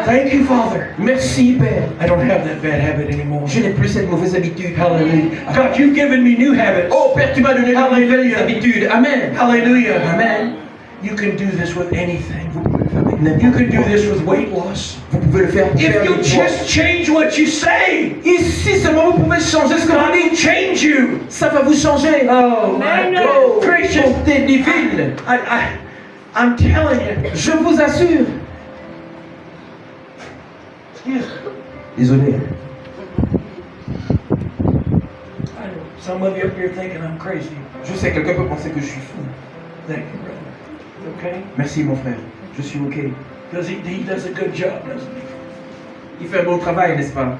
Thank you, Father. Merci, Père. I don't have that bad habit anymore. Je n'ai plus cette mauvaise habitude. Hallelujah. God, you've given me new habits. Oh, Père, tu m'as donné de nouvelles habitudes. Amen. Hallelujah. Amen. You can do this with anything. Vous pouvez le faire avec n'importe You can do this with weight loss. Vous pouvez le faire pour If faire you du poids. just change what you say, Ici seulement vous pouvez changer ce que vous God will dites. change you. Ça va vous changer. Oh, my Oh, God. Gracious. bonté divine. I'm telling you. Je vous assure. Désolé. I know some of you up here thinking I'm crazy. Je sais, quelqu'un peut penser que je suis fou. Thank you, brother. Okay? Merci mon frère. Je suis ok. Because he does a good job, doesn't he? Il fait un bon travail, n'est-ce pas?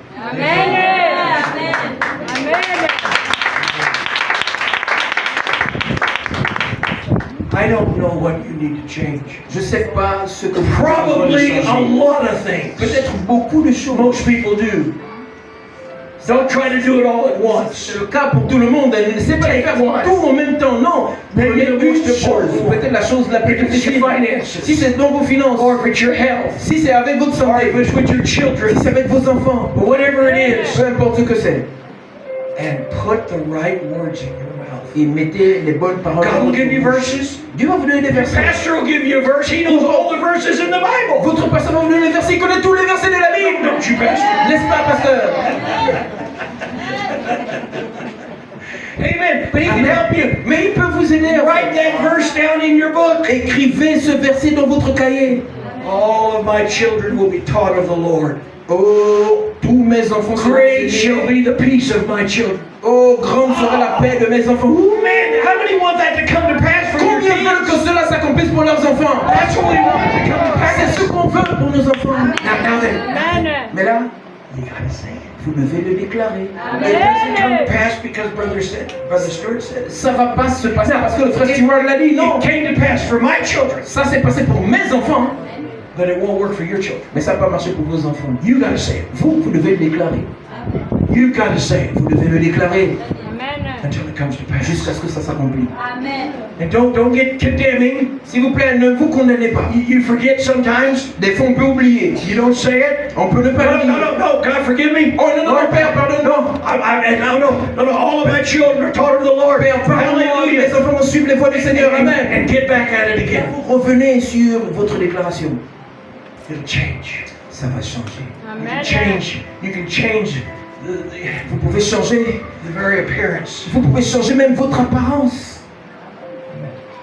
I don't know what you need to change. Je sais pas ce que vous avez besoin de Probably a changer. lot of things. Peut-être beaucoup de choses. Most people do. Don't try to do it all at once. C'est le cas pour tout le monde. Elle ne sait pas les faire Take tout en même temps. Non. Maybe Prenez the une most chose. important. Peut-être la chose la plus If it's your difficile. finances, Si c'est dans vos finances. or if it's your health, Si c'est avec votre or santé. if it's with your Si children, c'est avec vos enfants. or whatever it is, Peu importe ce que c'est. and put the right words in your mouth. Et mettez les bonnes paroles. God dans will votre give you bouche. verses. Dieu va vous donner des Your versets. pastor will give you a verse. He knows all the verses in the Bible. Votre pasteur va vous donner des versets. Il connaît tous les versets de la Bible. Don't you, pastor? N'est-ce pas, pasteur? Amen. But he can Amen. help you. Mais il peut vous aider. à Write that verse down in your book. Écrivez ce verset dans votre cahier. All of my children will be taught of the Lord. Oh, tous mes enfants seront Great shall enseignés. be the peace of my children. Oh, grande sera la paix de mes enfants. Man, how many want that to come to pass for your Combien veulent que kids? cela s'accomplisse pour leurs enfants? That's what we want to come to C'est pass. ce qu'on veut pour nos enfants. Now then, Mais là, you gotta say it. vous devez le déclarer. It doesn't come to pass because Brother Stewart said it. Ça va pas se passer parce que le frère Stewart l'a dit. Non. It came to pass for my children, Ça s'est passé pour mes enfants. but it won't work for your children. Mais ça n'a pas marché pour vos enfants. You gotta say it. Vous devez le déclarer. You've got to say it. Vous devez le déclarer. until it comes to pass. jusqu'à ce que ça s'accomplisse. And don't get condemning. S'il vous plaît, ne vous condamnez pas. You forget sometimes. Des fois, on peut oublier. You don't say it. On peut ne pas le dire. No. God forgive me. Oh non, non, Père, pardonne-moi. No. All of my children are taught of the Lord. Père, pardonne-moi. Mes Hallelujah. enfants vont suivre les voies du Seigneur. Amen. And get back at it again. Vous revenez sur votre déclaration. It'll change. Ça va changer. You can change Vous pouvez changer. the very appearance. Vous pouvez changer même votre apparence.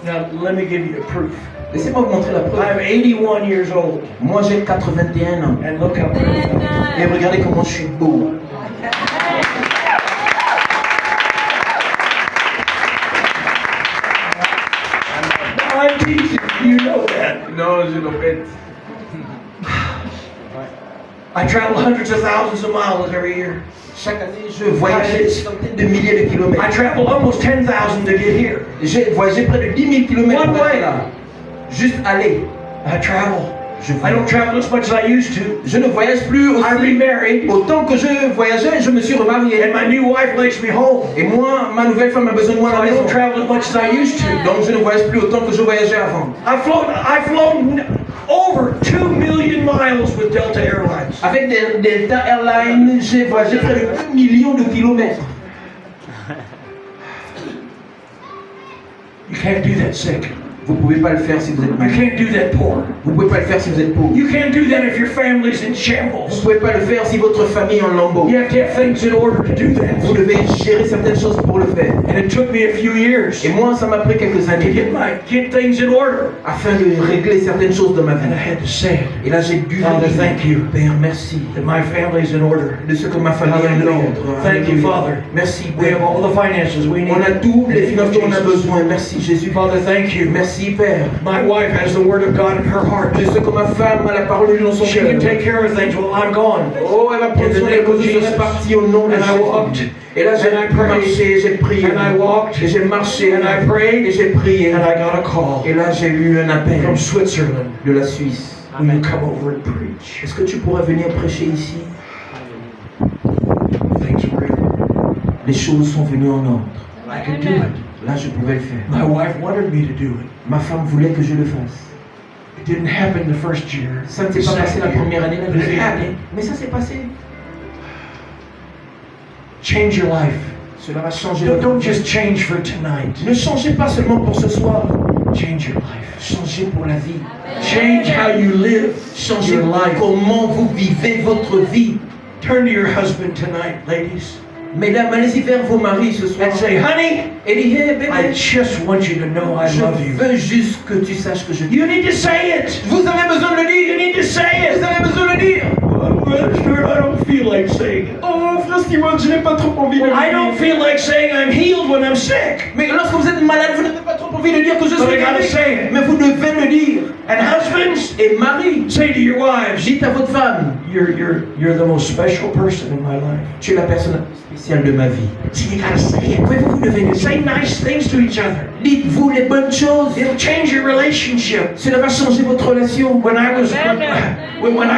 Now let me give you a proof. Laissez-moi vous montrer la preuve. I'm 81 years old, Moi, j'ai 81 ans. and look how pretty I am. Et regardez comment je suis beau. I'm teasing you, know that. Non, je le répète. I travel hundreds of thousands of miles every year. Chaque année, je voyage des centaines de milliers de I kilomètres. travel almost 10,000 to get here. J'ai voyagé près de 10 000 kilomètres One pour way. être là. Juste aller. I travel. Je I don't travel as much as I used to. Je ne voyage plus I aussi. remarried, Autant que je voyageais, je me suis remarié. and my new wife likes me home. Et moi, ma nouvelle femme a besoin de moi à So la I maison. don't travel as much as I used to. Donc je ne voyage plus autant que je voyageais avant. I've flown over 2 million miles with Delta Airlines. Avec Delta Airlines, j'ai voyagé près de 1 million de kilomètres. You can't do that sick. Vous ne pouvez pas le faire si vous êtes You malade. can't do that poor. Vous ne pouvez pas le faire si vous êtes pauvre. You can't do that if your family's in Vous ne shambles. pouvez pas le faire si votre famille est en lambeaux. You have to have things in order to do Vous that. devez gérer certaines choses pour le faire. And it took me a few years Et moi, ça m'a pris quelques to années get things in order. afin de régler certaines choses dans ma And I vie. had to say it, Et là, j'ai dû Father, dire, thank you Père, merci that my family's in order. de ce que ma famille est en Hallelujah. ordre. Thank you, Alléluia. Father. Merci, We have Père. all the finances we need. On a tous les In the name finances of dont on a Jesus. besoin. Merci, Jésus. Father, thank you. Merci, Père. My wife has the word of God in her heart. Je sais que ma femme a la parole de Dieu dans son She cœur. can take care of things while I'm gone. Oh, elle va prendre soin des choses. Je suis parti au nom de And I walked. Jésus. Et là, j'ai And I prayed. marché, j'ai prié. And I walked. Et j'ai marché. And I prayed. Et j'ai prié. And I got a call Et là, j'ai eu un appel from Switzerland. de la Suisse. Will you come over and preach? Est-ce que tu pourrais venir prêcher ici? Things were in. Les choses sont venues en ordre. I could do it. Là, je pouvais le faire. My wife wanted me to do it. Ma femme voulait que je le fasse. It didn't happen the first year. Ça ne s'est pas passé la première année, la But it deuxième année. happened. Mais ça s'est passé. Change your life. Cela va changer. Don't just change for tonight. Ne changez pas seulement pour ce soir. Change your life. Changez pour la vie. Change how you live Changez your life. comment vous vivez votre vie. Turn to your husband tonight, ladies, Mesdames, allez-y vers vos maris ce soir. and say, honey, Et dites, hey, I bébé, just want you to know I je love you. veux juste que tu saches que je t'aime. You need to say it. Vous avez besoin de le You dire. need to say Vous it. avez besoin de le dire. Brother Stuart, I don't feel like saying it. Oh, frère Simon, je n'ai pas trop envie de le I don't dire. feel like saying I'm healed when I'm sick. Mais lorsque vous êtes malade, vous n'avez pas trop envie de dire que je But I suis gotta guéri. say it. Mais vous devez le dire. And husbands, Et Marie, say to your wives, dites à votre femme, you're the most special person in my life. tu es la personne spéciale de ma vie. See, you gotta say it. Oui, vous devez le dire. Say nice things to each other. Dites-vous les bonnes choses. It'll change your relationship. Cela va changer votre relation. When I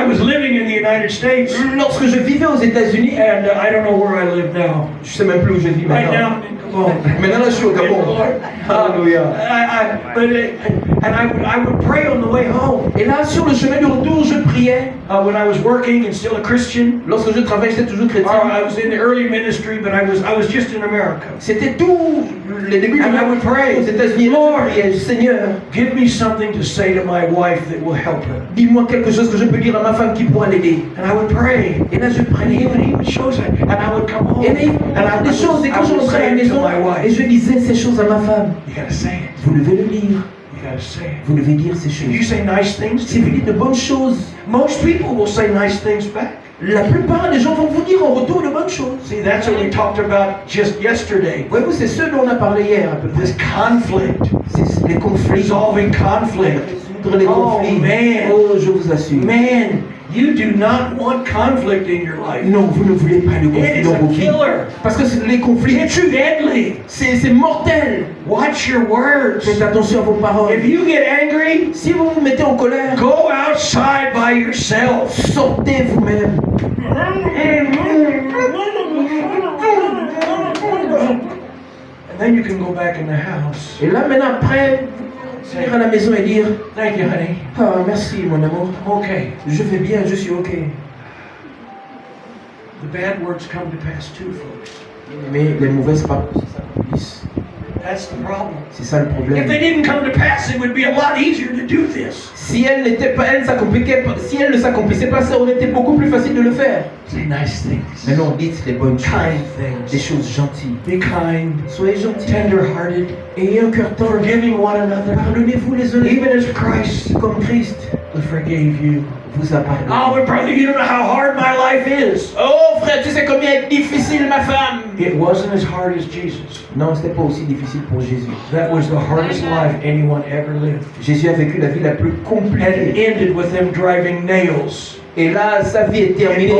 was living in the United States, Lorsque je vivais aux États-Unis, and I don't know where I live now. je sais même plus où je vis Right maintenant. now, I'm in Gabon. Maintenant là, je suis au Gabon. Alléluia. I would pray on the way home. Et là, sur le chemin du retour, je priais. When I was working and still a Christian, Lorsque je travaillais, j'étais toujours or chrétien. I was in the early ministry, but I was just in America. C'était tout les débuts de And I would pray, aux États-Unis. Lord, Je priais, Seigneur, give me something to say to my wife that will help her. dis-moi quelque chose que je peux dire à ma femme qui pourra l'aider. And I would pray. Et là, je And priais. he would show us, and I would come home. Et là, il And I des choses. Et quand je would rentrais à say la it to maison, my et wife. je disais ces choses à ma femme. You gotta say it. Vous devez le dire. You gotta say it. Vous devez dire ces If you choses. say nice things Si to vous me, dites de bonnes choses, most people will say nice things back. la plupart des gens vont vous dire en retour de bonnes choses. See, that's what we talked about just yesterday. Voyez-vous, c'est ce dont on a parlé hier à peu près. This conflict, C'est les conflits. resolving conflict. Résoudre les Oh, conflits. man. Oh, je vous assure. Man, you do not want conflict in your life. Non, vous ne voulez pas de It conflits is dans a vos vies. killer. Parce que les conflits It's tuent. deadly. C'est mortel. Watch your words. Faites attention à vos paroles. If you get angry, Si vous vous mettez en colère, go outside by yourself. sortez vous-même. Then you can go back in the house. Et là, maintenant, après, vous venir à la maison et dire, Thank you, honey. ah, merci, mon amour. Okay. Je vais bien, je suis OK. The bad words come to pass too, folks. Mais les mauvaises paroles s'accomplissent. That's the problem. C'est ça le If they problème. didn't come to pass, it would be a lot easier to do this. Si elle n'était pas, si elle ne s'accomplissait pas, ça aurait été beaucoup plus facile de le faire. Say nice things. Mais non, dites les bonnes choses, Kind des things. choses gentilles. Be kind. Soyez gentils, Tender-hearted. ayez un cœur tendre. Forgiving one another. Pardonnez-vous les uns les Even autres, as Christ comme Christ forgave you. vous a pardonné. Oh, but brother, you don't know how hard my life is. Oh frère, tu sais combien est difficile ma femme. It wasn't as hard as Jesus. Non, c'était pas aussi difficile pour Jésus. That was the hardest life anyone ever lived. Jésus a vécu la vie la plus And it compliquée. ended with them driving nails Et là, sa vie est terminée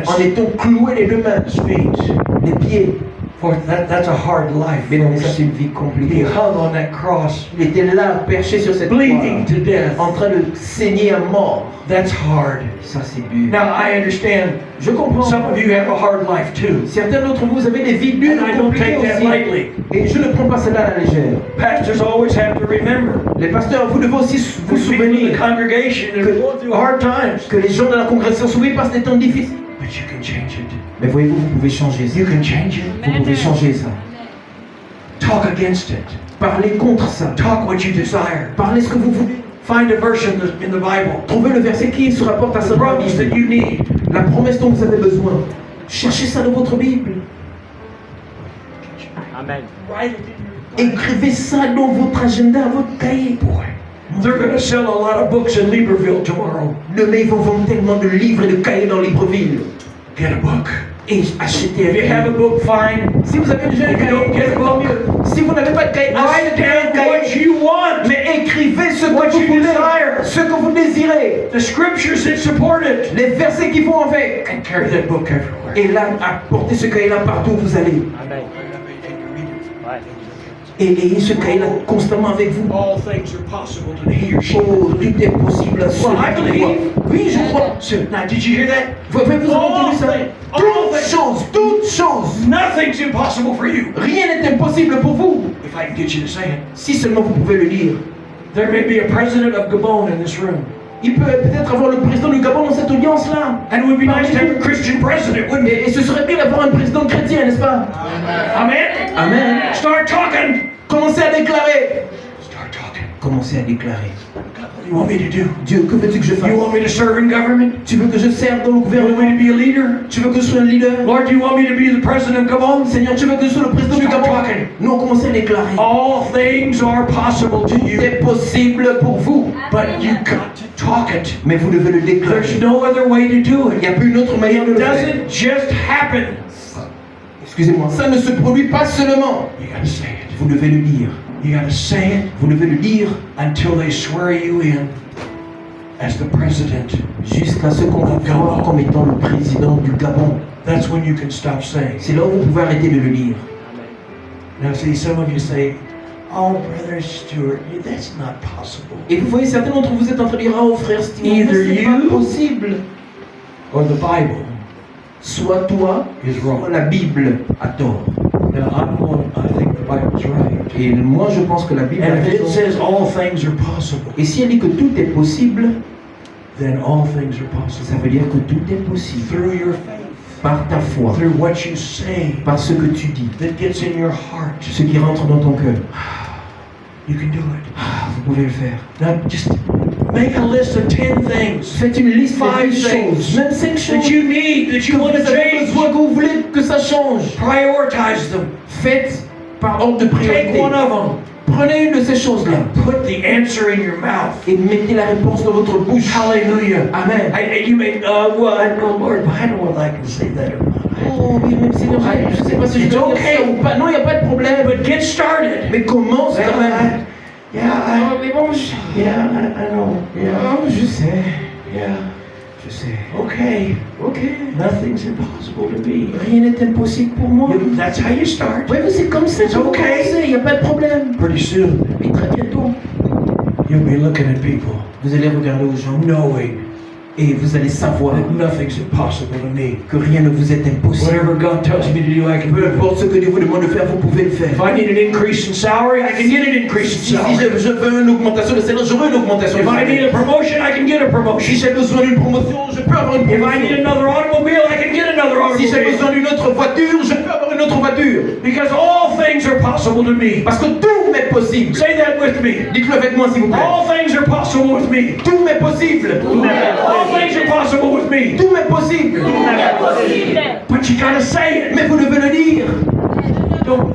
en étant cloué les deux mains, his feet. les pieds. For that's a hard life. Mais non, mais ça folks. c'est une vie He compliquée. hung on that cross, Il était là, perché sur cette croix, bleeding to death. en train de saigner à mort. That's hard. Ça c'est dur. Now I understand Je comprends. some of you have a hard life too. Certains d'entre vous avez des vies dures And I et don't compliquées take that aussi. lightly. Et je ne prends pas cela à la légère. Pastors always have to remember. Les pasteurs, vous devez aussi vous The people in the souvenir congregation are going through hard times. que les gens de la congrégation sont passent des temps difficiles. But you can change it. Mais voyez-vous, vous pouvez changer ça. You can change it. Vous pouvez changer ça. Talk against it. Parlez contre ça. Talk what you desire. Parlez ce que vous voulez. Find a verse in the Bible. Trouvez le verset qui se rapporte à The ça. promise that you need. La promesse dont vous avez besoin. Cherchez ça dans votre Bible. Write it in your Écrivez ça dans votre agenda, votre cahier. boy. They're going to sell a lot of books in Libreville tomorrow. Demain, ils vont vendre tellement de livres et de cahiers dans Libreville. Get a book. Et achetez un If you have a cahier. book, fine. Si vous avez déjà un If you don't cahier, get a book, si vous n'avez pas de cahier, write achetez un down what cahier. you want. Mais écrivez ce What que vous you voulez, desire. ce que vous désirez, The scriptures that support it. les versets qui vont avec. And carry that book everywhere. Et là, apportez ce cahier-là partout où vous allez. Et ayez ce cahier-là constamment avec vous. All things are possible to he or she. Oh, tout est possible à Well, I celui qui believe. croit. Oui, je crois. So, now, did you hear that? Vous avez entendu ça? Toutes choses. Nothing's impossible for you. Rien n'est impossible pour vous. If I can get you to say it. Si seulement vous pouvez le lire. There may be a president of Gabon in this room. Il peut peut-être avoir le président du Gabon dans cette audience-là. And it would be nice to have a Christian president, wouldn't it? Et ce serait bien d'avoir un président chrétien, n'est-ce pas? Amen? Amen. Start talking. Commencez à déclarer. Start talking. Commencez à déclarer. God, what do you want me to do? Dieu, que veux-tu que je fasse? You want me to serve in government? Tu veux que je serve dans le You want gouvernement? me to be a leader? Tu veux que je sois un leader? Lord, do you want me to be the president of Gabon? Seigneur, tu veux que je sois le président du Start Gabon? talking. Non, commencez à déclarer. All things are possible to you, C'est possible pour vous. but you got to talk it. Mais vous devez le There's déclarer. no other way to do Il it. n'y a plus une autre manière de It le faire. doesn't just happen. Excusez-moi. Ça ne se produit pas seulement. You got to say it. Vous devez le dire. You got to say it Vous devez le dire until they swear you in as the president. jusqu'à ce qu'on vous voit comme étant le président du Gabon. That's when you can stop saying. C'est là où vous pouvez arrêter de le dire. Now, see, some of you say, "Oh, Brother Stewart, that's not possible." Et vous voyez, certains d'entre vous êtes en train de dire, oh frère Steve, Either c'est you- pas possible. Or the Bible Soit toi, is soit wrong. la Bible a tort. Now, I think the Bible's right. Et moi je pense que la Bible a And if it raison. says all things are possible, Et si elle dit que tout est possible, then all things are ça possible. veut dire que tout est possible. Through your faith, Par ta foi, through what you say, par ce que tu dis, that gets in your heart, ce qui rentre dans ton cœur. you can do it. Vous pouvez le faire. Now, just make a list of 10 things Faites une liste de 5 10 choses, things même 5 that choses you need, that que you vous want to avez change. besoin, que vous voulez que ça change. Prioritize them. Faites par ordre de Take priorité. one of them. Prenez une de ces choses-là Put the answer in your mouth. et mettez la réponse dans votre bouche. Hallelujah. Amen. You may, well, I know, Lord, I don't know if I can say that or not. Oh oui, même Seigneur, je ne sais pas si je It's dois dire okay. ça ou pas. Non, il n'y a pas de problème. But get started. Mais commence quand même. Yeah, Mais bon, I know. Yeah, je sais. yeah. Je sais. Okay. Ok. Nothing's impossible to me. Rien n'est impossible pour moi. That's how you start. Oui, mais c'est comme ça. It's okay. Il n'y a pas de problème. Pretty soon, Et très bientôt, you'll be looking at people, vous allez regarder aux gens knowing Et vous allez savoir that nothing's impossible to me. que rien ne vous est impossible. Whatever God tells me to do, I can Peu do it. importe ce que Dieu vous demande de faire, vous pouvez le faire. If I need an increase in salary, I can get an increase in Si salary. je veux une augmentation de salaire, j'aurai une augmentation de If I need salaire. a promotion, I can get a Si promotion. j'ai besoin d'une promotion, je peux avoir une If I need promotion. another automobile, I can get another Si j'ai automobile. besoin d'une autre voiture, je peux avoir une autre voiture. Because all things are possible to me. Parce que tout m'est possible. Say that with me. Dites-le avec moi, s'il vous plaît. All things are possible with me. Tout m'est possible. All things are possible with me. Tout m'est possible. But you gotta say it. Mais vous devez le dire.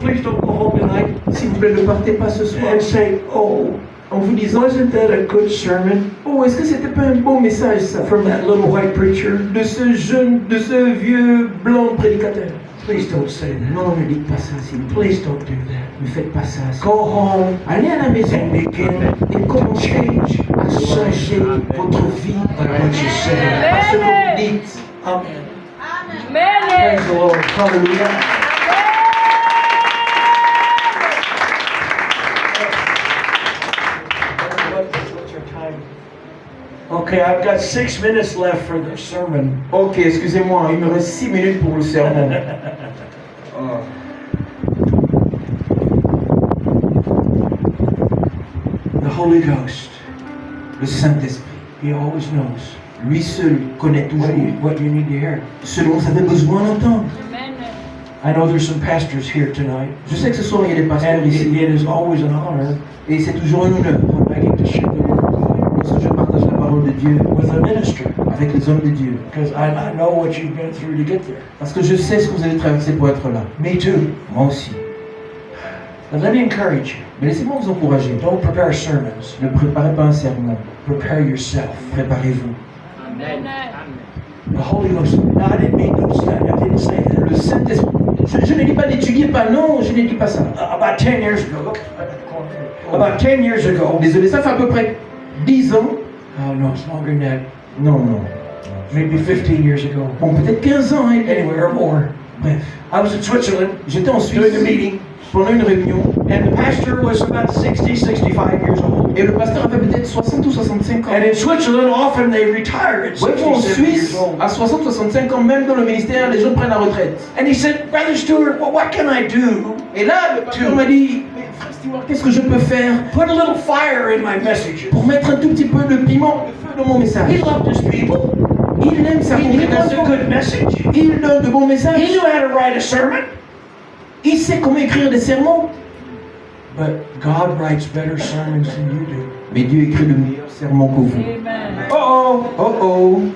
Please don't go home tonight S'il vous plaît, ne partez pas ce soir and say, oh, en vous disant wasn't that a good sermon oh, est-ce que c'était pas un beau message ça from that little white preacher? de ce vieux blanc prédicateur. Please don't say that. Non, ne dites pas ça, s'il vous plaît. Please don't do that. Ne faites pas ça. Go home Allez à la maison and begin et commencez à changer votre vie by what you say. par ce que vous dites. Amen. Amen. Praise the Lord. Hallelujah. What's your time? Okay, I've got 6 minutes left for the sermon. Ok, excusez-moi, il me reste 6 minutes pour le sermon. The Holy Ghost, Le Saint-Esprit, He always knows lui seul connaît toujours what you need to hear. ce dont vous avez besoin d'entendre. I know there's some pastors here tonight, Je sais que ce soir il y a des pasteurs and it ici is always an honor et c'est toujours un honneur when I get to share the word of God lorsque je partage la parole de Dieu with a minister, avec les hommes de Dieu. because I know what you've been through to get there. Parce que je sais ce que vous avez traversé pour être là. Me too. Moi aussi. But let me encourage you. Mais laissez-moi vous encourager. Don't prepare sermons. Ne préparez pas un sermon. Prepare yourself. Préparez-vous. The Holy Ghost. No, I didn't mean to say that. I didn't say that. Le Saint-Esprit. Je ne dis pas n'étudiez pas, non, je ne dis pas ça. About 10 years ago. Look. About 10 years ago. Désolé, ça fait à peu près 10 ans. Oh no, it's longer than that. Non, non. Maybe 15 years ago. Bon, peut-être 15 ans. Hein, Anyway, or more. Bref. I was in Switzerland J'étais en Suisse doing a meeting, pendant une réunion and the pastor was about 60, 65 years old. et le pasteur avait peut-être 60 ou 65 ans. And in Switzerland, often they retire at Ouais, 60, en 70 Suisse, years old. à 60-65 ans, même dans le ministère, les gens prennent la retraite. And he said, Brother Stewart, well, what can I do? Et là, le pasteur m'a dit, mais frère Stewart, qu'est-ce que je peux faire Put a little fire in my messages. pour mettre un tout petit peu de piment, de feu dans mon message? He loved his people. Il aime sa He wants a congrégation. good message. Il donne de bons He messages. knew how to write a sermon. Il sait comment écrire des sermons. But God writes better sermons than you do. Mais Dieu écrit de meilleurs sermons que vous. Uh-oh. Oh oh.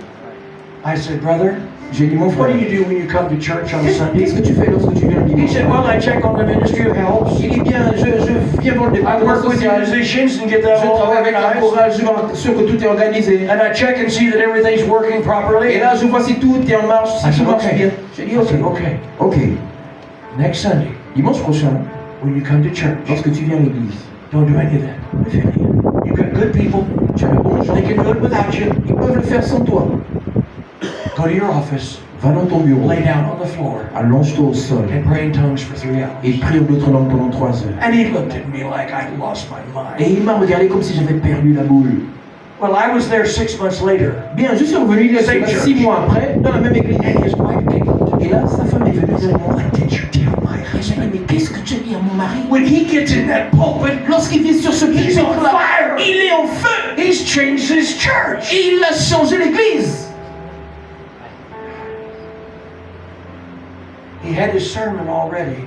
I said, Brother, J'ai dit, mon what frère, do you do when you come to church on qu'est-ce Sunday? que tu fais lorsque tu viens le He dimanche? said, well, I check on the ministry of helps. Il dit bien, je viens voir le I département work with the social. musicians and get Je that all travaille avec la organized. chorale, je suis sûr que tout est organisé. And I check and see that everything's working properly. Et là, je vois si tout est en marche, si I tout said, marche okay. bien. J'ai dit, I said, ok. okay. Ok. Next Sunday, Dimanche prochain, when you come to church, lorsque tu viens à l'église, don't do any of that. ne fais rien. You've got good people. Tu as le bon gens. They can do it without you. Ils peuvent le faire sans toi. Go to your office, Va dans ton bureau, lay down on the floor, allonge-toi au sol and pray in tongues for 3 hours. et prie en d'autres langues pendant 3 heures. And he looked at me like I'd lost my Et mind. il m'a regardé comme si j'avais perdu la boule. Well, I was there 6 months later, Bien, je suis revenu il y a Same church. 6 mois après, dans la même église. and his wife came up to me. Et là, sa femme est venue vers moi. What did you tell my Elle m'a dit, husband? mais qu'est-ce que tu as dit à mon mari? When he gets in that pulpit, Lorsqu'il vient sur ce he's on pupitre-là, fire. il est en feu. He's changed his church. Il a changé l'église. He had his sermon already,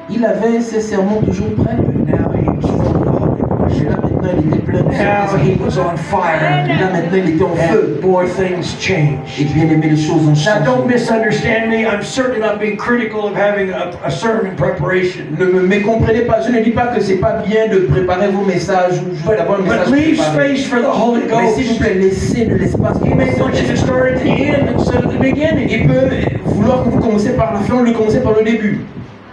Il avait ses sermons toujours prêts. but now he was full of the Holy Ghost. Et là, maintenant, il était plein de Now he Saint-Esprit. was on fire. Et là, maintenant, il était en feu. And boy, things Et changed. bien aimé, les choses ont Now, don't changé. misunderstand me. I'm certainly not being critical of having a sermon preparation. Ne me mécomprenez pas. Je ne dis pas que c'est pas bien de préparer vos messages ou juste d'avoir un But message leave préparé. space for the Holy Mais s'il vous Ghost. plaît, laissez de l'espace pour He le may want you to Saint-Esprit. start at the end instead of the beginning. Il peut vouloir que vous commencez par la fin ou le commencez par le début.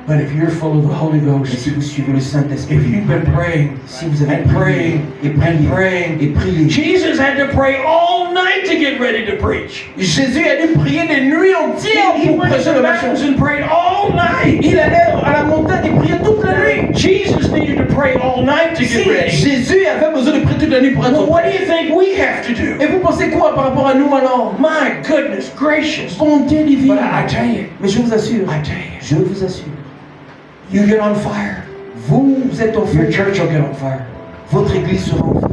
But if you're full of the Holy Mais Ghost, si vous suivez le Saint-Esprit, if you've been praying si vous avez and prié praying et and prié praying, et prié, Jesus had to pray all night to get ready to preach. Jésus a dû prier des nuits entières He pour went to prêcher the le mountains message. and prayed all night. Il allait à la montagne et priait toute la nuit. Jesus needed to pray all night to Si get ready. Jésus avait besoin de prier toute la nuit pour être Well, what do prêt, you think we have to do? et vous pensez quoi par rapport à nous maintenant? My goodness gracious. Bonté divine. But I tell you, Mais je vous assure, je vous assure, you get on fire. vous êtes en feu, Your church will get on fire. votre église sera en feu.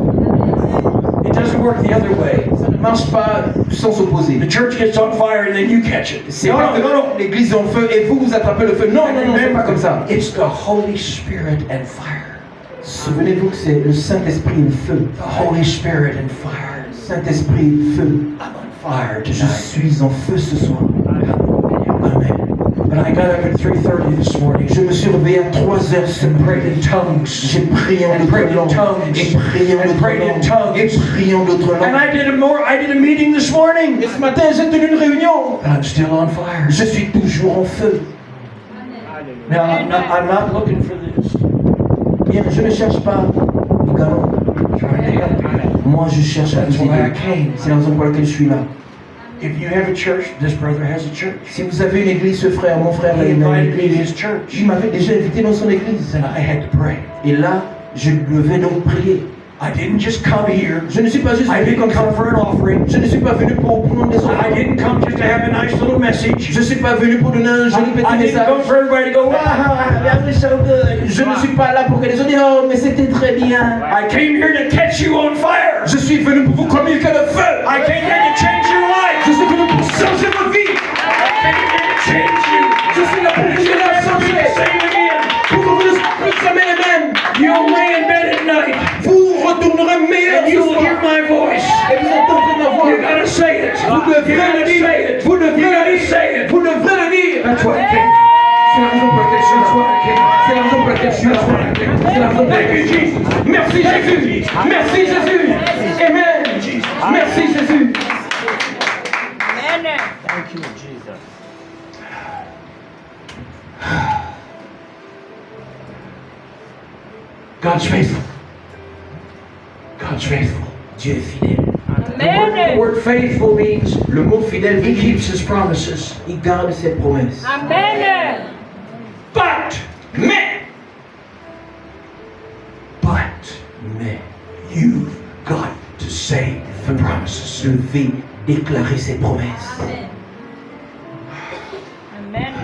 It doesn't work the other way. Ça ne marche pas sans opposer. The church gets on fire and then you catch it. C'est pas que l'église est en feu et vous attrapez le feu. Non, non, non, c'est pas comme ça. It's the Holy Spirit and fire. Souvenez-vous que c'est le Saint-Esprit et le feu. The Holy Spirit and fire. Saint-Esprit et le feu. I'm on fire Je tonight. suis en feu ce soir. Amen. But I got up at 3:30 this morning. Je me suis réveillé à 3h ce And prayed matin. in tongues. J'ai prié en And prayed in d'autres langues. tongues. Et prié en And d'autres prayed in langues. tongues. Et prié en d'autres And langues. I did a meeting this morning. Et ce matin, j'ai tenu une réunion. And I'm still on fire. Je suis toujours en feu. Now I'm not looking for this. Bien, je ne cherche pas les galons. I'm trying to help you. Moi, je cherche à That's vous why I aider. came. C'est la raison pour laquelle je suis là. If you have a church, this brother has a church. Si vous avez une église, ce frère, mon frère, He il a une invited me to église. his church. Il m'avait déjà invité dans son église. And I had to pray. Et là, je devais donc prier. I didn't just come here. Je ne suis pas juste I venu didn't comme ça. come for an offering. Je ne suis pas venu pour prendre des I offrandes. didn't come just to have a nice little message. Je ne suis pas venu pour donner un joli I petit didn't message. come for everybody to go, wow, that was so good. Je ne suis pas là pour que les gens disent oh mais c'était très bien. I came here to catch you on fire. Je suis venu pour vous communiquer le feu. I came here to change your life. Je suis venu pour changer votre vie. I came here to change you. Je suis là pour vous aider à Never be the changer. same again. Pour que vous ne soyez plus jamais les mêmes. You'll lay in bed at night Vous retournerez meilleur and ce you'll soir. hear my voice. Et vous entendrez ma voix. You gotta say it. Vous You devrez gotta le dire. say it. Vous devrez You le gotta dire. say it. Vous devrez le dire. That's what I came. C'est la raison pour laquelle je suis là. C'est la raison pour laquelle je suis là. C'est la raison pour laquelle je suis là. Merci Jésus. Merci Jésus. Amen. Merci Jésus. Thank you, Jesus. God's faithful. God's faithful. Dieu est fidèle. The word faithful means Le mot fidèle He veut dire keeps His promises. il garde ses promesses. Amen. But Mais you've got to say the promises. je vais déclarer ses promesses. Amen.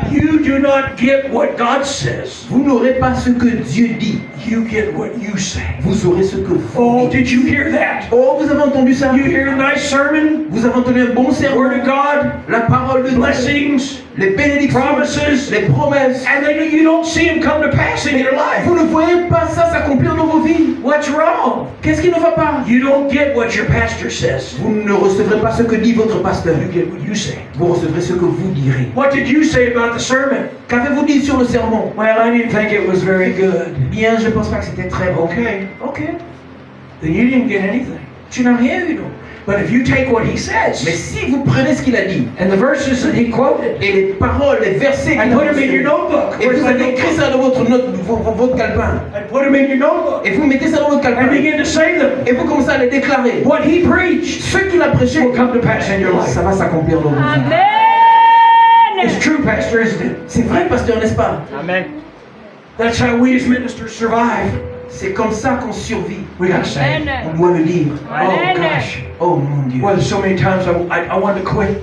You do not get what God says. Vous n'aurez pas ce que Dieu dit. You get what you say. Vous aurez ce que Oh, vous dites. did you hear that? Oh, vous avez entendu ça? You hear a nice sermon? Vous avez entendu un bon Word sermon? of God, La parole de Dieu, blessings, les bénédictions, promises, les promesses. and then you don't see them come to pass in your life. Vous ne voyez pas ça s'accomplir dans vos vies. What's wrong? Qu'est-ce qui ne va pas? You don't get what your pastor says. Vous ne recevrez pas ce que dit votre pasteur. You get what you say. Vous recevrez ce que vous direz. What did you say about the sermon? Qu'avez-vous dit sur le sermon? Well, I didn't think it was very good. Bien, je pense pas que c'était très bon. Okay, Ok. then you didn't get anything. Tu n'as rien eu, non? But if you take what he says Mais si vous prenez ce qu'il a dit, and the verses that he quoted et les paroles, les versets and qu'il a put them in your mentionnés, notebook, et where's vous my avez écrit notebook? ça dans votre note, votre calepin, And put them in your notebook et vous mettez ça dans votre and calepin, begin to say them. et vous commencez à les déclarer. What he preached Ce qu'il a prêché, will come to pass in your life. ça va s'accomplir dans vos vies. It's Amen. true, Pastor, isn't it? C'est vrai, pasteur, n'est-ce pas? Amen. That's how we as ministers survive. C'est comme ça qu'on survit. We gotta say it. On doit le dire. Oh gosh. Oh mon Dieu. Well, there's so many times I wanted to quit.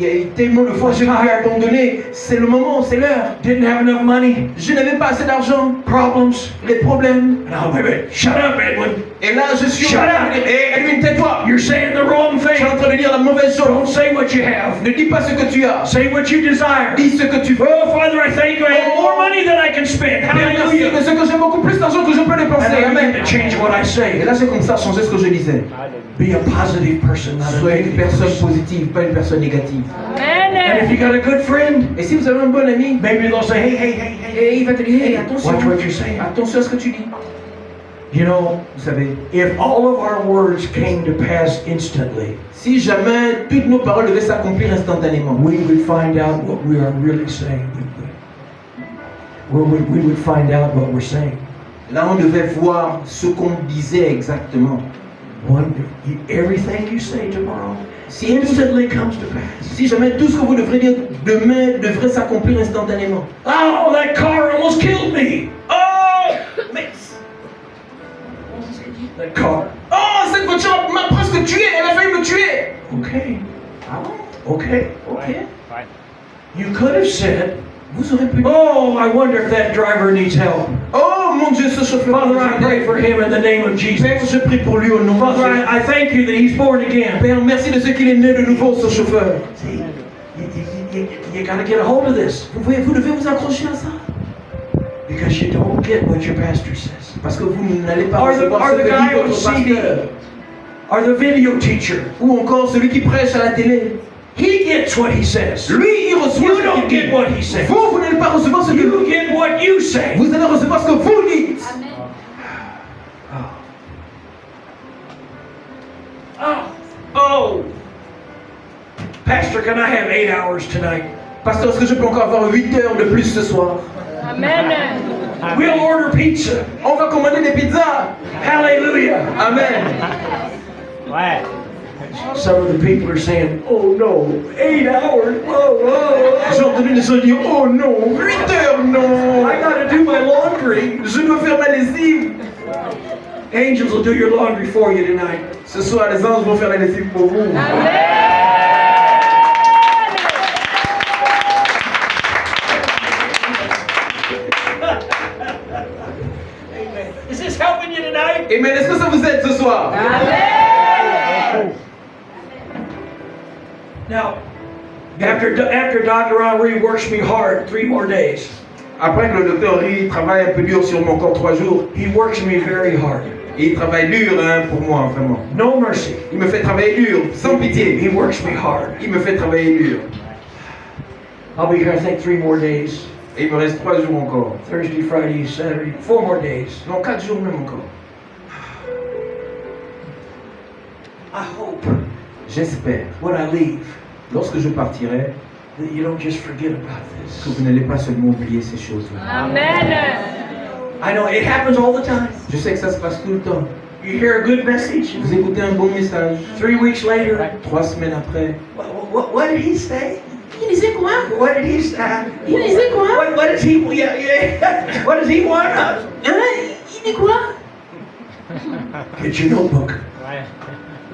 Il y a eu tellement de fois, j'ai voulu abandonner. C'est le moment, c'est l'heure. Didn't have enough money. Je n'avais pas assez d'argent. Problems. Les problèmes. And I'll wait. Shut up, Edwin. Et là, je suis Shut up. Et Edwin, tais-toi. You're saying the wrong Tu es en thing. train de dire la mauvaise Don't chose. say what you have. Ne dis pas ce que tu as. Say what you desire. Dis ce que tu veux. Oh, Father, I thank you. I have more money than I can spend. Père, merci de Hallelujah. ce que j'ai beaucoup plus d'argent que je peux dépenser. And I Amen. begin to change what I Et say. là, j'ai comme ça changé ce que je disais. Be a positive person, not a Soyez une negative personne person. positive, pas une personne négative. And if you got a good friend, Et si vous avez un bon ami, maybe they'll say, hey. et il va te dire, hey, attention, Watch what you're saying. attention à ce que tu dis. You know, Vous savez, if all of our words came to pass instantly, si jamais toutes nos paroles devaient s'accomplir instantanément, we would find out what we are really saying. We would find out what we're saying. là on devait voir ce qu'on disait exactement. Everything you say tomorrow Si, instantly comes to pass. si jamais tout ce que vous devrez dire demain devrait s'accomplir instantanément. Oh, that car almost killed me. Oh, mais that caught her. Oh, cette voiture m'a presque tué, elle a failli me tuer. Okay, Ah ouais? okay. Ok. Ouais. You could have said, Vous aurez pu dire, oh, I wonder if that driver needs help. oh mon Dieu, ce chauffeur. Father, I pray for him in the name of Père, Jesus. je prie pour lui au nom de Father, Jésus. I thank you that he's born again. Père, merci de ce qu'il est né de nouveau, ce chauffeur. See, you got to get a hold of this Vous devez vous accrocher à ça. because you don't get what your pastor says. Parce que vous n'allez pas Or recevoir the ce que dit guy on votre CD, pasteur. or the video teacher. Ou encore celui qui prêche à la télé. He gets what he says. Lui, il reçoit You ce don't qu'il get dit. what he says. Vous n'allez pas recevoir ce que You get what you say. vous allez recevoir ce que vous dites. Oh, Pastor, can I have 8 hours tonight? Pasteur, est-ce que je peux encore avoir 8 heures de plus ce soir? Amen. We'll order pizza. On va commander des pizzas. Hallelujah. Amen. Ouais. Some of the people are saying, oh no, 8 hours. Whoa, whoa. J'ai entendu des gens dire, oh non, 8 heures, non. I gotta do my laundry. Je dois faire ma lessive. Angels will do your laundry for you tonight. Ce soir, les anges vont faire la lessive pour vous. Is this helping you tonight? Amen. Est-ce que ça vous aide ce soir? Now, after Dr. Henri works me hard 3 more days, Après que le docteur Henry travaille un peu dur sur mon corps 3 jours, he works me very hard. et il travaille dur hein, pour moi, vraiment. No mercy. Il me fait travailler dur, sans pitié. He works me hard. Il me fait travailler dur. I'll be here, I think, 3 more days. Et il me reste 3 jours encore. Thursday, Friday, Saturday, 4 more days. Non, 4 jours même encore. I hope J'espère, when I leave lorsque je partirai, that you don't just forget about que this. vous n'allez pas seulement oublier ces choses-là. Amen. I know it happens all the time. Je sais que ça se passe tout le temps. You hear a good message, Vous écoutez un bon message, 3 weeks later, 3 semaines après, what did he say? il disait quoi? What did he say? Il disait quoi? What does he? Yeah. What does he want us? Il dit quoi? Get your notebook. Ouais.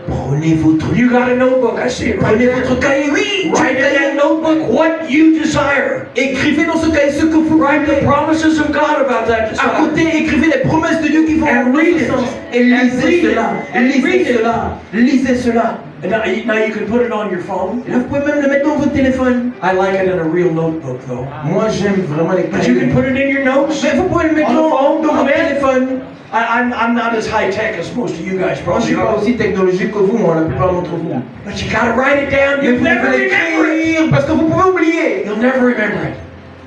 Prenez votre You got a notebook. I see it right Prenez there. votre cahier, oui! Write in that notebook what you desire. Écrivez dans ce cahier ce que vous Write the voulez. promises of God about that À desire. côté, écrivez les promesses de Dieu qui vont And dans read ce it. sens. Et And lisez read it. cela. And read Lisez it. cela. Lisez cela. And now you can put it on your phone. Et là, vous pouvez même le mettre dans votre téléphone. I like it in a real notebook though. Moi, j'aime vraiment les But you can cahiers. put it in your notes. Mais vous pouvez le mettre On the phone, dans votre man. téléphone. I'm not as high tech as most of you guys Moi, je probably suis pas are. aussi technologique que vous, moi, la plupart d'entre vous. But you gotta write it down. Mais You'll vous never devez remember it. l'écrire parce que vous pouvez oublier. You'll never remember it.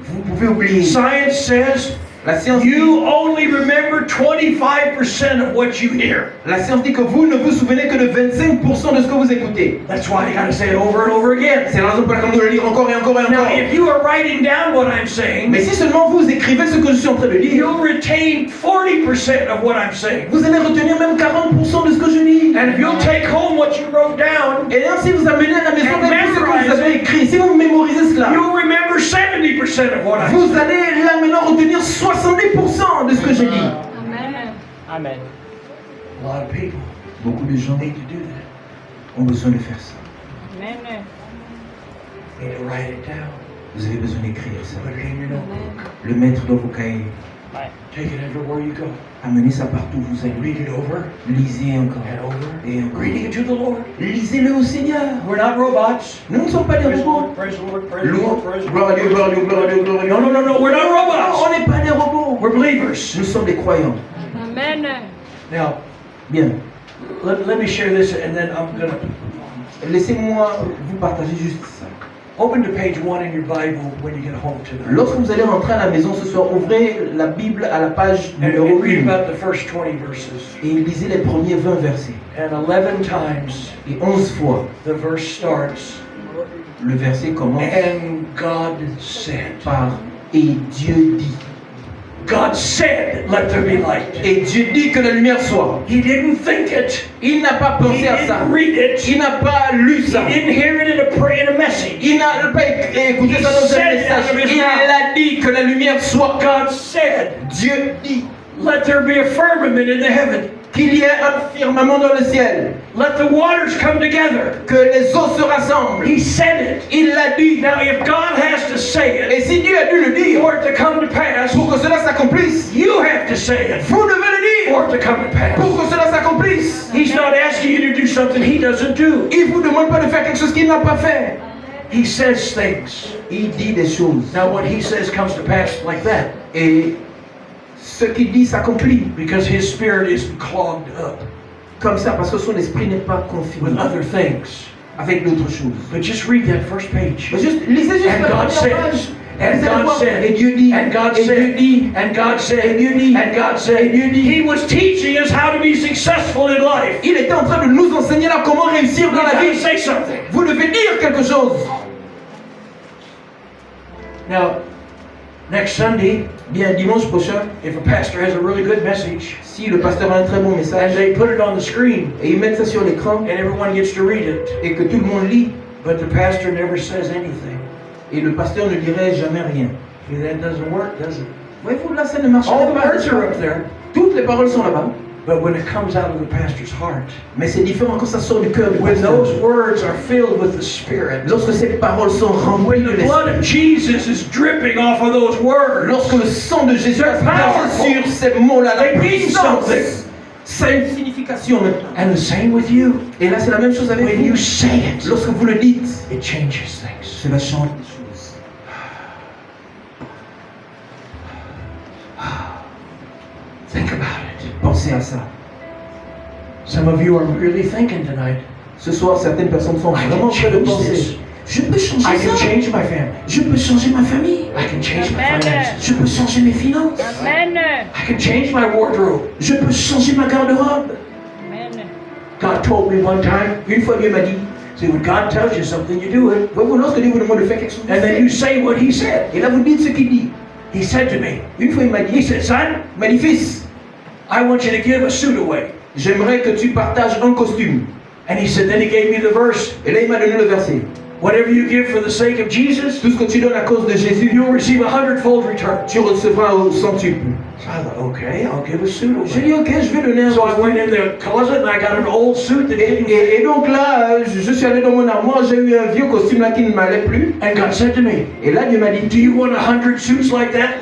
Vous pouvez oublier. Science says La science dit, you only remember 25% of what you hear. la science dit que vous ne vous souvenez que de 25% de ce que vous écoutez. That's why you gotta say it over and over again. C'est la raison pour laquelle on doit le lire encore et encore et Now, encore. if you are writing down what I'm saying, Mais si seulement vous écrivez ce que je suis en train de dire, you'll retain 40% of what I'm saying. vous allez retenir même 40% de ce que je dis. And if you'll take home what you wrote down, Et là, si vous amenez à la maison And avec tout ce que vous memorize avez it. écrit, si vous mémorisez cela, you'll remember 70% of what I said. vous allez là maintenant retenir 70% de ce que j'ai dit. Amen. Amen. A lot of people Beaucoup de gens need to do that. ont besoin de faire ça. Amen. You need to write it down. Vous avez besoin d'écrire ça. Put it in your notebook. Le mettre dans vos cahiers. Ouais. Take it everywhere you go. Amenez ça partout où vous allez. Read it over Lisez encore. and over. Et encore. Reading it to the Lord. Lisez-le au Seigneur. We're not robots. Nous ne sommes pas des Praise the robots. Lord, praise the Lord, praise the Louons. Lord, praise the Gloire à Lord. Dieu, gloire à Dieu, gloire à Dieu, gloire à Dieu. No, we're not Non, robots. on n'est pas des robots. We're believers. Nous sommes des croyants. Amen. Now, Bien. let me share this and then I'm going to Laissez-moi vous partager juste ça. open to page 1 in your Bible when you get home tonight. Lorsque vous allez rentrer à la maison ce soir, ouvrez la Bible à la page And numéro read 1 about the first 20 verses. et lisez les premiers 20 versets. And 11 times Et 11 fois, the verse starts, le verset commence and God said. par « Et Dieu dit God said, let there be light. ». Et Dieu dit que la lumière soit. He didn't think it. Il n'a pas He pensé à ça. didn't read it. Il n'a pas lu ça. He didn't hear it in a message. Il n'a pas écouté ça dans un message. Il a dit que la lumière soit. God said, Dieu dit. let there be a firmament in the heaven. qu'il y ait un firmament dans le ciel, let the waters come together. que les eaux se rassemblent. He said it. Il l'a dit. Now, if God has to say it Et si Dieu a dû le dire, for it to come to pass, pour que cela s'accomplisse, you have to say it vous devez le dire for it to come to pass. pour que cela s'accomplisse. He's not asking you to do something He doesn't do. Il ne vous demande pas de faire quelque chose qu'il n'a pas fait. He says things. Il dit des choses. Now, what He says comes to pass like that Et ce qu'il dit s'accomplit because His spirit isn't clogged up comme ça parce que son esprit n'est pas confiné with other things. avec d'autres choses. But just read that first page. Mais juste, lisez juste And la God première page. says, and Lisez la God fois. said, Et Dieu dit, and God et Dieu said, dit, and God said, et Dieu dit, and God said, et Dieu dit. He was teaching us how to be successful in life. Il était en train de nous enseigner là comment réussir dans You la gotta vie. say something. Vous devez dire quelque chose. Now, next Sunday, Bien, dimanche prochain, if a pastor has a really good message, si le pasteur a un très bon and message, they put it on the screen, et ils mettent ça sur l'écran, and everyone gets to read it, et que tout le monde lit, but the pastor never says anything, et le pasteur ne dirait jamais rien. that doesn't work, does it? Voyez-vous, là, ça ne marche All the pas. words are up there, Toutes les paroles sont là-bas. but when it comes out of the pastor's heart, Mais c'est différent quand ça sort du cœur du when pasteur. those words are filled with the Spirit, Lorsque ces paroles sont remplies when de the l'esprit. blood of Jesus is dripping off of those words, Lorsque le sang de Jésus They're est powerful. sur ces mots-là, la They mean puissance, something. ça a une signification maintenant. and the same with you. Et là, c'est la même chose avec When vous. you say it, Lorsque vous le dites, it changes things. cela change les choses. Think about it. Pensez à ça. Some of you are really thinking tonight, Ce soir, certaines personnes sont I can vraiment en train de change penser. this. Je peux changer I can ça. change my family. Je peux changer ma famille. I can change my Amen. finances. Je peux changer mes finances. Amen. I can change my wardrobe. Je peux changer ma garde-robe. Amen. God told me one time, Une fois, Dieu m'a dit, see, when God tells you something, you do it. voyez-vous, lorsque Dieu vous demande de faire quelque chose, vous And then faites. you say what He said. Et là, vous dites ce qu'il dit. He said to me, Une fois, il m'a He dit, said, son, il m'a dit, fils, I want you to give a suit away. j'aimerais que tu partages un costume. And He said, then He gave me the verse, Et là, il m'a donné le verset. whatever you give for the sake of Jesus, Tout ce que tu donnes à cause de Jésus, you'll receive 100-fold return. tu recevras au centuple. So I thought, okay, I'll give a suit J'ai away. dit, ok, je vais donner un So I costume. went in the closet and I got an old suit that didn't fit. Et donc là, je suis allé dans mon armoire, j'ai eu un vieux costume là qui ne m'allait plus. And God said to me, Et là, Dieu m'a dit, do you want 100 suits like that,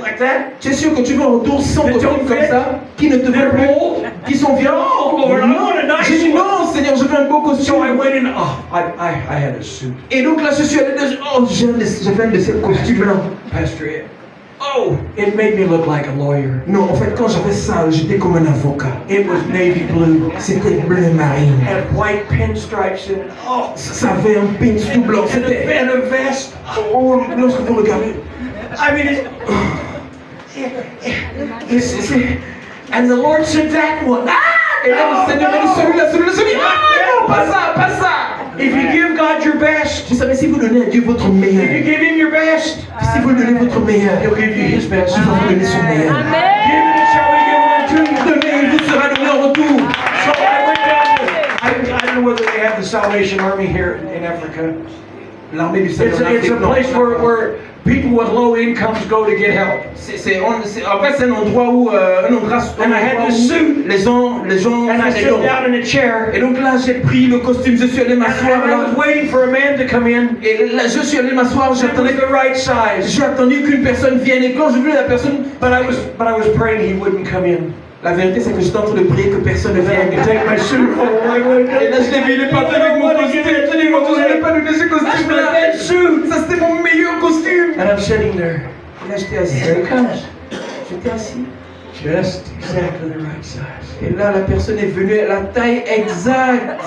tu es sûr que tu veux en retour 100 That costumes don't comme fit? ça, qui ne te They're veulent plus, old. qui sont vieux? No, Lord, I want a nice J'ai dit, one. non, Seigneur, je veux un beau So I costume. went in, I had a suit. Et donc là, je suis allé dans, oh, j'avais un de ces costumes-là. Pastor, it made me look like a lawyer. Non, en fait, quand j'avais ça, j'étais comme un avocat. It was navy blue. C'était bleu marine. Had white pinstripes in it. Oh, Ça avait un pince tout blanc. and C'était, a vest. oh, lorsque vous regardez, I mean, c'est, and the Lord said that one. et là, le Seigneur m'a dit, celui-là. Ah non, pas ça, pas ça. If you give God your best, Vous savez, si vous donnez à Dieu votre if you meilleur, give Him your best, si vous donnez votre meilleur, He'll give you His best. il va vous donner son meilleur. Give Amen. it, it shall be given unto you. Donnez, il vous sera donné en retour. So I went down to, I don't know whether they have the Salvation Army here in Africa. L'armée du Seigneur en It's a Afrique, non. place where people with low incomes go to get help. En fait, c'est un endroit où, And I had this suit, les gens and I font des sat dons. down in a chair, Et donc là, j'ai pris le costume, je suis allé and m'asseoir I là. was waiting for a man to come in. Et là, je suis allé m'asseoir, It was j'attendais the right size, j'ai attendu qu'une personne vienne. Et quand je vu la personne, but I was praying he wouldn't come in. la vérité, c'est que j'étais en train de prier que personne ne And then I vienne. could take my suit home. I went, Et là, je l'ai vu, il est parti avec mon costume. Je l'ai dit, je ne l'ai pas donné ce That's my costume-là. best suit. Ça, c'était mon meilleur costume. And I'm sitting there. Et là, j'étais assis. Here it comes. J'étais assis. Just exactly the right size. Et là, la personne est venue à la taille exacte.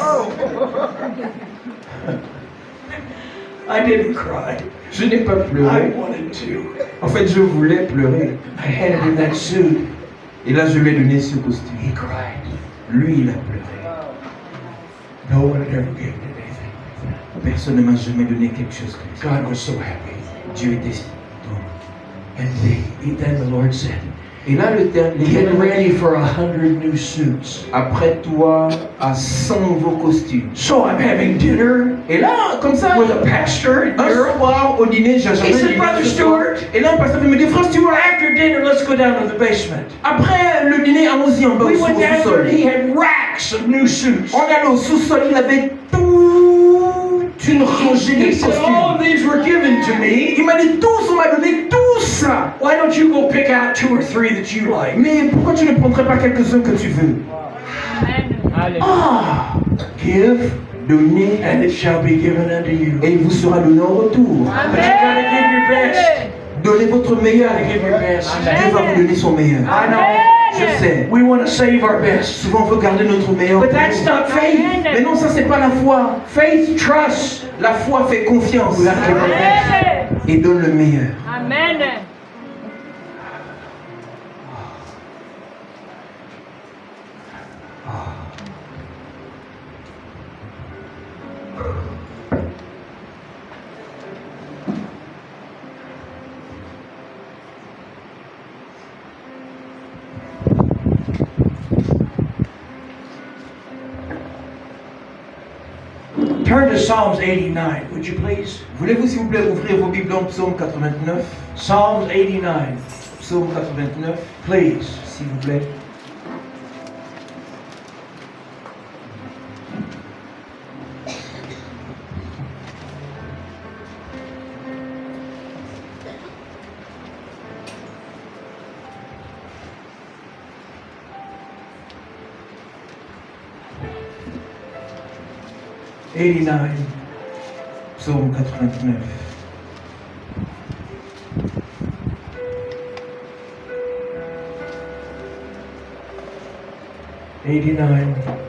I didn't cry. Je n'ai pas I pleuré. wanted to. En fait, je voulais pleurer. I handed him that suit. Et là, je lui ai donné ce costume. He cried. Lui, il a pleuré. No one had ever given him anything like that. Personne ne m'a jamais donné quelque chose comme ça. God was so happy. Dieu était si bon. And then the Lord said, Et là, get l'Éternel ready for 100 new suits. apprête-toi à 100 nouveaux costumes. So I'm having dinner Et là, comme ça, with a pastor in un Europe. soir au dîner, j'ai He said, Brother Stewart, Et là, un pasteur me dit, Frère Stewart, after dinner, let's go down to the basement. après le dîner, allons-y en bas au We went down there and he sous-sol. had racks of new suits. On allait au sous-sol, il avait toute une rangée He de said, all of costumes. these were given to me. Il m'a dit tous, on m'a donné tout ça. Why don't you go pick out 2 or 3 that you like? Mais pourquoi tu ne prendrais pas quelques-uns que tu veux? Alléluia. Ah, give, donnez, And it shall be given unto you. et il vous sera donné en retour. But you gotta give your best. Donnez votre meilleur. You gotta give your best. Dieu va vous donner son meilleur. I know. Je sais. We want to save our best. Souvent, on veut garder notre meilleur. But pour that's nous. not faith. Mais non, ça, c'est pas la foi. Faith trusts. La foi fait confiance We gotta give our best. et donne le meilleur. Amen. Turn to Psalms 89, would you please? Voulez-vous, s'il vous plaît, ouvrir vos Bibles en Psaume 89? Psalms 89, Psaume 89, please. s'il vous plaît. Psaume 89.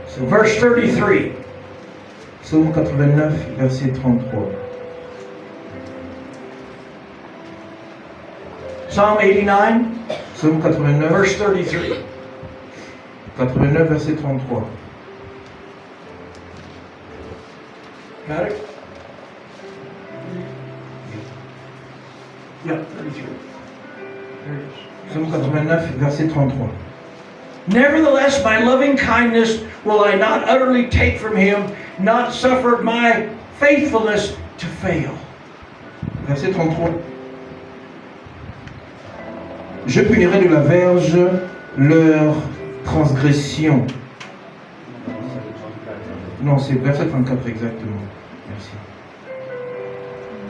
So verse 33. Psaume 89, verset 33. Psalm 89, Psaume 89, verse 33. 89, verset 33. Got it? Yeah, 33. There it is. Psaume 89, verset 33. Nevertheless, my loving kindness will I not utterly take from him, not suffer my faithfulness to fail. Verset 33. Je punirai de la verge leur transgression. Non, c'est verset 34 exactement. Merci.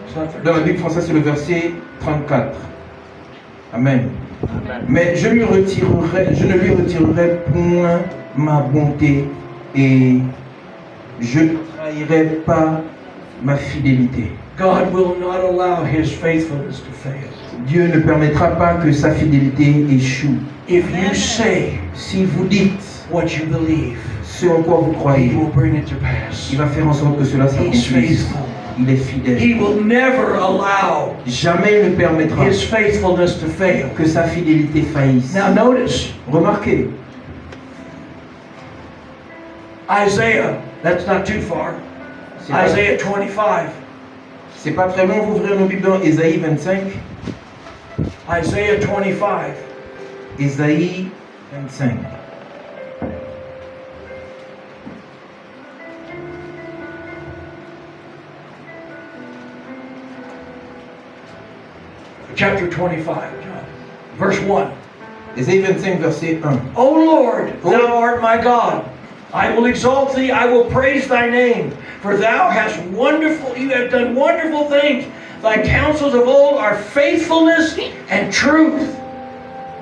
It's not Dans la Bible française, c'est le verset 34. Amen. Mais je ne lui retirerai point ma bonté et je ne trahirai pas ma fidélité. God will not allow his faithfulness to fail. Dieu ne permettra pas que sa fidélité échoue. If you say Si vous dites what you believe, ce en quoi vous he croyez, will bring it to pass. il va faire en sorte que cela He's s'accomplisse. faithful. Il est fidèle. He will never allow Jamais il ne permettra his faithfulness to fail. que sa fidélité faillisse. Now notice, Remarquez, Isaiah, that's not too far. c'est pas, Isaiah 25. c'est pas très long d'ouvrir nos Bibles dans Ésaïe 25. Isaiah 25. Ésaïe 25. Chapter 25, John. Verse 1. Ésaïe 25, verset 1. O Lord, thou art my God. I will exalt thee, I will praise thy name. For thou hast you have done wonderful things. Thy counsels of old are faithfulness and truth.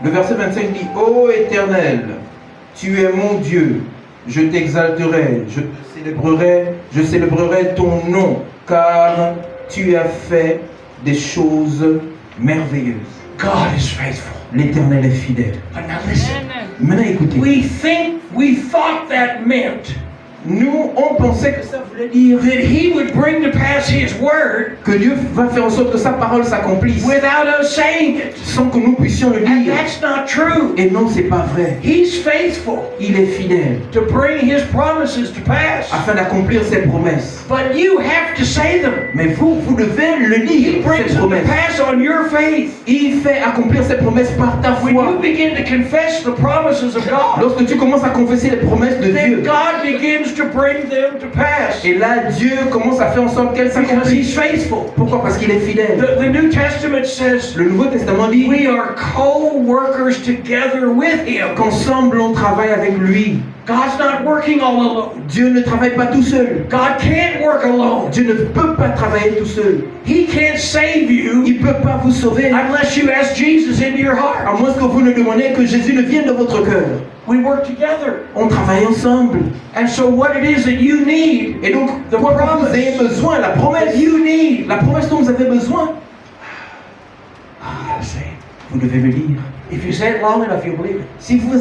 Le verset 25 dit: Ô Éternel, tu es mon Dieu, je t'exalterai, je célébrerai ton nom, car tu as fait des choses merveilleuses. God is faithful. L'Éternel est fidèle. But now listen. Amen. Maintenant écoutez, We thought that meant nous on pensait que ça voulait dire that he would bring to pass his word que Dieu va faire en sorte que sa parole s'accomplisse without us saying it. sans que nous puissions le And dire. that's not true. Et non, c'est pas vrai. He's faithful Il est fidèle to bring his promises to pass. afin d'accomplir ses promesses. But you have to say them. Mais vous devez le He dire, brings ces them to promesses. pass on your faith. Il fait accomplir ses promesses par ta When you foi. begin to confess the promises of God, Lorsque tu commences à confesser les promesses de then Dieu, God begins to bring them to pass. Et là, Dieu commence à faire en sorte qu'elles Because s'accomplissent. He's faithful. Pourquoi? Parce qu'il est fidèle. The New Testament says Le Nouveau Testament dit we are co-workers together with Him. qu'ensemble on travaille avec lui. God's not working all alone. Dieu ne travaille pas tout seul. God can't work alone. Dieu ne peut pas travailler tout seul. He can't save you Il ne peut pas vous sauver unless you ask Jesus into your à heart. moins que vous ne demandiez que Jésus ne vienne dans votre cœur. We work together. On travaille ensemble. And so what it is that you need, Et donc, The quoi que promise. vous ayez besoin, la promesse, that you need, la promesse dont vous avez besoin, you gotta say it. vous devez le lire. If you say it long enough, you'll believe it. Si vous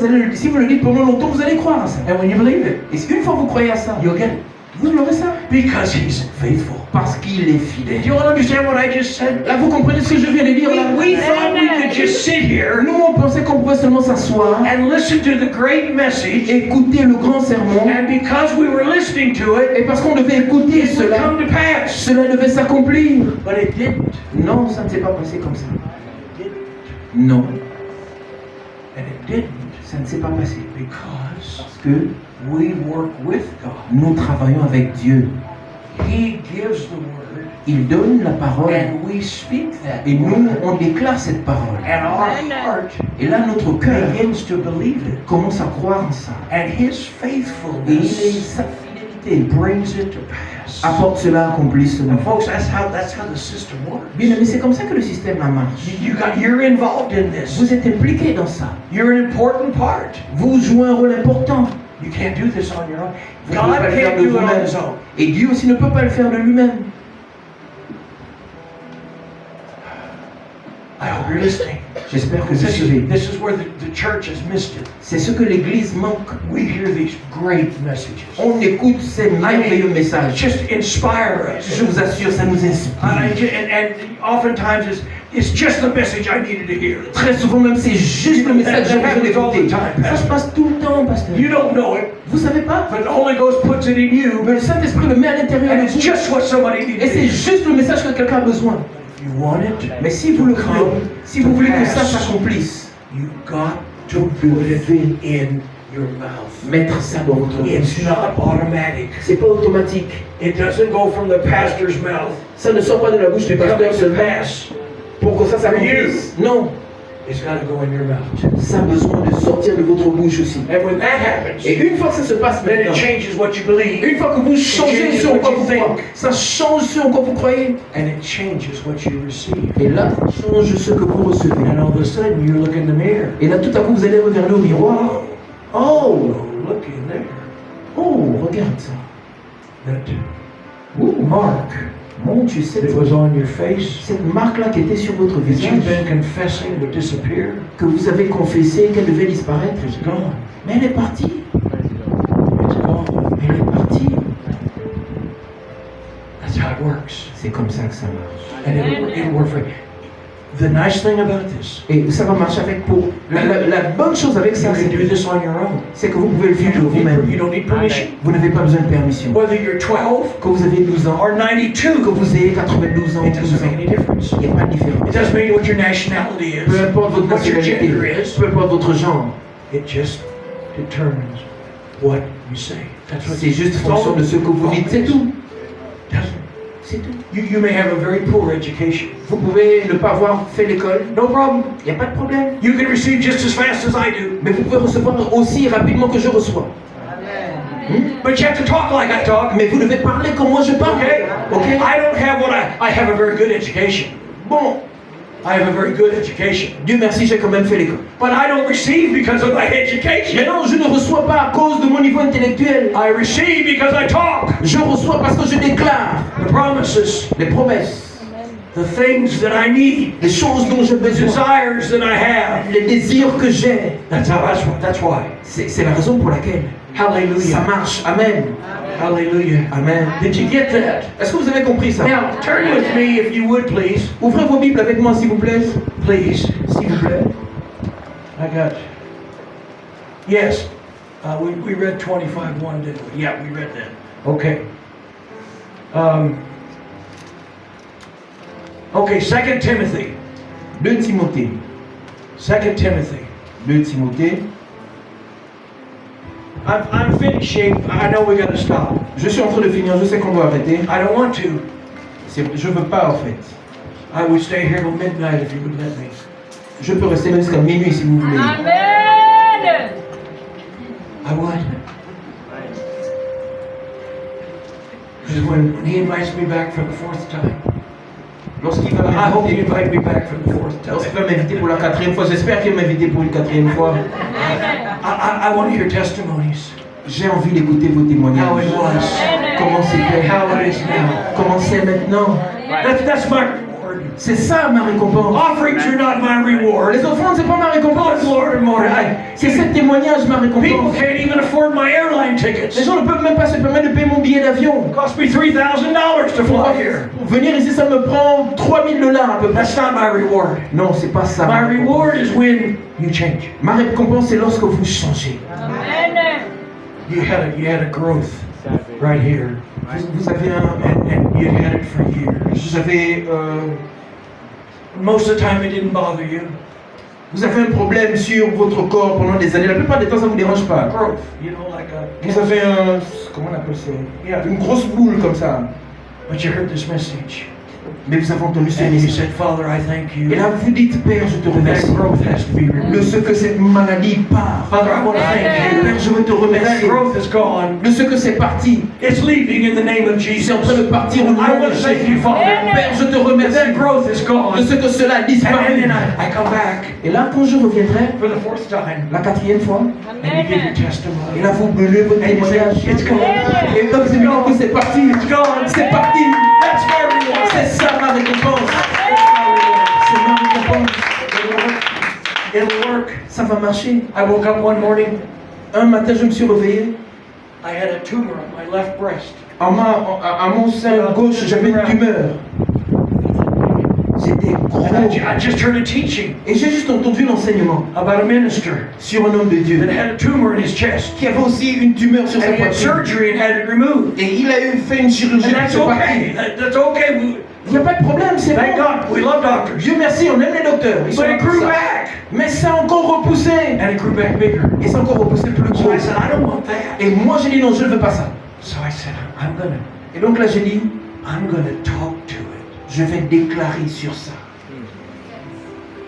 le dites pendant longtemps, vous allez croire à ça. And when you believe it, Et si une fois vous croyez à ça, you'll get it. vous l'aurez ça. Because He's faithful. Parce qu'il est fidèle. Do you all understand what I just said? Là, vous comprenez ce que je viens de dire là? We thought we could just sit here Nous, on pensait qu'on pouvait seulement s'asseoir, and listen to the great message, écouter le grand sermon, and because we were listening to it, et parce qu'on devait écouter it would cela, come to pass. cela devait s'accomplir. But it didn't. Non, ça ne s'est pas passé comme ça. It didn't. Non, And it didn't ça ne s'est pas passé. because Parce que we work with God. nous travaillons avec Dieu. He gives the word, Il donne la parole, and we speak that et nous, word. on déclare cette parole. And our heart Et là, notre cœur begins to believe it. commence à croire en ça. And His Et faithfulness sa fidélité brings it to pass. apporte cela, accomplit cela. And folks, that's how the system works. Bien aimé, c'est comme ça que le système marche. You're involved in this. Vous êtes impliqué dans ça. You're an important part. Vous jouez un rôle important. You can't do this on your own. Vous ne pouvez God pas le faire can't de do it on vous-même. His own. Et Dieu aussi ne peut pas le faire de lui-même. I hope you're listening. J'espère que vous This suivez. is where the church has missed it. C'est ce que l'Église manque. We hear these great messages. On écoute ces merveilleux messages. Just inspire us. Je vous assure, ça nous inspire. And oftentimes it's just the message I needed to hear. Très souvent même, c'est juste le message que j'ai besoin d'écouter. Ça se passe tout le temps, pasteur. You don't know it, Vous savez pas? but the Holy Ghost puts it in you, Mais le Saint-Esprit le met à l'intérieur and de it's vous. just what somebody Et needed to c'est hear. juste le message que quelqu'un a besoin. You want it, Mais si vous le voulez, si vous voulez que ça s'accomplisse, you got to vous put it devez in your mouth. mettre ça dans votre It's bouche. not automatic. C'est pas automatique. It doesn't go from the pastor's mouth Ça ne sort pas de la bouche du to pasteur come to seulement pass. pour que ça s'accomplisse. Non, It's got to go in your mouth. ça a besoin de sortir de votre bouche aussi. And when that happens, Et une fois que ça se passe then maintenant, it changes what you believe, une fois que vous changez sur quoi vous croyez, ça change sur quoi vous croyez. and it changes what you receive. Et là, ça change ce que vous recevez. And all of a sudden, you look in the mirror. Et là, tout à coup, vous allez regarder au miroir. Oh, Oh, look in there. oh, regarde ça. That Oh, mark mon Dieu, that was on your face, cette marque-là qui était sur votre that you've visage, been confessing would disappear, que vous avez confessé qu'elle devait disparaître, is gone. mais elle est partie. It's gone. Elle est partie. That's how it works. C'est comme ça que ça marche. And it'll work for you. The nice thing about this, Et ça va marcher avec pour. La bonne chose avec you ça, can do this on your own. c'est que vous pouvez le You faire de vous-même. don't need permission. Vous n'avez pas besoin de permission. Whether you're 12 Que vous avez 12 ans, or que 92, vous ayez 92 ans, it 12 doesn't make ans, any difference. il n'y a pas de différence. It doesn't matter what your nationality Peu is, importe votre what your nationalité, gender is. peu importe votre genre, It just determines what you say. That's what c'est juste fonction de ce que vous dites, c'est tout. C'est tout. You may have a very poor education. Vous pouvez ne pas avoir fait l'école, No problem. il n'y a pas de problème. You can receive just as fast as I do. Mais vous pouvez recevoir aussi rapidement que je reçois. But you have to talk like I talk. Mais vous devez parler comme moi je parle. Okay? Ok? I don't have what I have a very good education. Bon, I have a very good education. Dieu merci, j'ai quand même fait l'école. But I don't receive because of my education. Mais non, je ne reçois pas à cause de mon niveau intellectuel. I receive because I talk. Je reçois parce que je déclare The promises, les promesses, the things that I need, les choses dont j'ai the besoin, desires that I have. les désirs que j'ai. That's why. C'est la raison pour laquelle ça Hallelujah. marche. Amen. Hallelujah. Amen. Did you get that? Est-ce que vous avez compris ça? Now, turn with me if you would, please. Ouvrez vos Bibles avec moi s'il vous plaît. Please. S'il vous plaît. I got. Yes. We read 25:1, didn't we? Yeah, we read that. Okay. Okay, 2 Timothy. 2 Timothée. 2 Timothy. 2 Timothée. I'm finishing. I know we got to stop. Je suis en train de finir, je sais qu'on doit arrêter. I don't want to. Je veux pas en fait. I would stay here till midnight if you would let me. Je peux rester là jusqu'à minuit si vous voulez. Amen. I would. Because when he invites me back for the fourth time, Lorsqu'il va I hope he m'inviter, invite me back for the fourth time. lorsqu'il va m'inviter pour la 4e fois, j'espère qu'il va m'inviter pour une 4e fois. I want to hear testimonies. J'ai envie d'écouter vos How témoignages. it was. Comment c'était, How it is now. comment c'est maintenant. That's my reward. C'est ça ma récompense. Offerings are not my reward. Les offrandes, c'est pas ma récompense. Good Lord, more. C'est ce témoignage ma People récompense. can't even afford my airline Les tickets. gens ne peuvent même pas se permettre de payer mon billet d'avion. It cost me $3,000 to fly here. Pour venir ici, ça me prend $3,000 à peu près. That's not my reward. Non, c'est pas ça. My reward is when you change. Ma récompense, c'est lorsque vous changez. Amen. You had a growth right here, Vous avez un, and you had it for years. vous avez, Most of the time, it didn't bother you. vous avez un problème sur votre corps pendant des années. La plupart des temps, ça vous dérange pas. Growth, you know, like a. Vous avez un, comment on appelle ça? Yeah. Une grosse boule comme ça. But you heard this message, Mais vous avez entendu ce and you message. said, "Father, I thank you." Et là, vous dites, Père, je te That remercie growth has to be de removed. ce que cette maladie part. Father, I want to thank Père, you. je veux te That remercier growth is gone. de ce que c'est parti. It's leaving in the name of Jesus. C'est en train de partir au nom I de want to thank you, Jésus. Father. Père, je te That remercie growth is de gone. ce que cela a And disparu. then I come back Et là, quand je reviendrai, for the fourth time, la 4e fois, and you give your Amen. et testimony. là, vous brûlez votre And you say, témoignage. "It's gone." Et là, vous avez dit que c'est parti. It's gone. C'est parti. That's my reward. C'est ça ma récompense. C'est ma récompense. It'll work. Ça va marcher. I woke up one morning. Un matin, je me suis réveillé. I had a tumor on my left breast. À mon sein gauche, j'avais une tumeur. C'était gros. And I just heard a teaching Et j'ai juste entendu l'enseignement about a minister sur un homme de that Dieu had a tumor in his chest. qui avait aussi une tumeur sur sa And he had poitrine. surgery and had it removed. Et il a fait une chirurgie And pour that's ce okay. parti. That's okay. Il n'y a pas de problème, c'est Thank bon. God. We love doctors. Dieu merci, on aime les docteurs. Ils sont But là it pour grew ça. back. Mais ça a encore repoussé. And it grew back bigger. Et ça a encore repoussé plus So gros. I said, I don't want that. Et moi j'ai dit non, je ne veux pas ça. So I said, Et donc là j'ai dit, I'm gonna talk to it. je vais déclarer sur ça.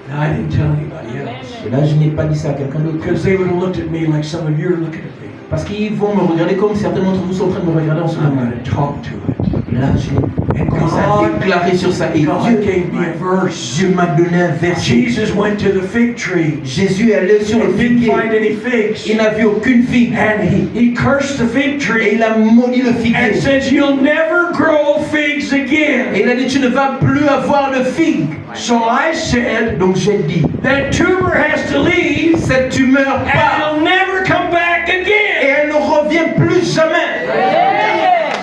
Now I didn't tell anybody else. Et là je n'ai pas dit ça à quelqu'un d'autre. Because they would have looked at me like some of you are looking at me. Parce qu'ils vont me regarder comme certains d'entre vous sont en train de me regarder en ce I'm moment. gonna talk to it. Et là j'ai commencé à déclarer sur ça. Et God Dieu, gave me a verse. Dieu m'a donné un verset. Jesus went to the fig tree Jésus est allé sur le and didn't figuier. find any figs. Il n'a vu aucune figue. And he cursed the fig Et tree il a maudit le and figuier. says, "You'll never grow figs Et again." il a dit, tu ne vas plus avoir de figue. So I said, Donc j'ai dit, that tumor has to leave cette tumeur and part. it'll never come back Et again. elle ne revient plus jamais.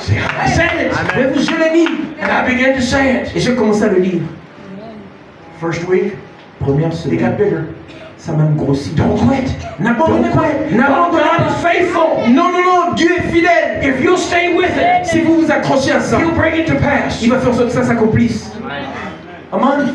See, I said it. Mais je l'ai dit. And I began to say it. Et j'ai commencé à le lire. First week, Première it got semaine, bigger. ça m'a grossi. Don't quit. N'abandonnez Don't pas. quit. N'abandonnez God is pas. faithful. Non, non, non, Dieu est fidèle. If you'll stay with it, Si vous vous accrochez à ça, He'll bring it to pass. il va faire en sorte que ça s'accomplisse. A month.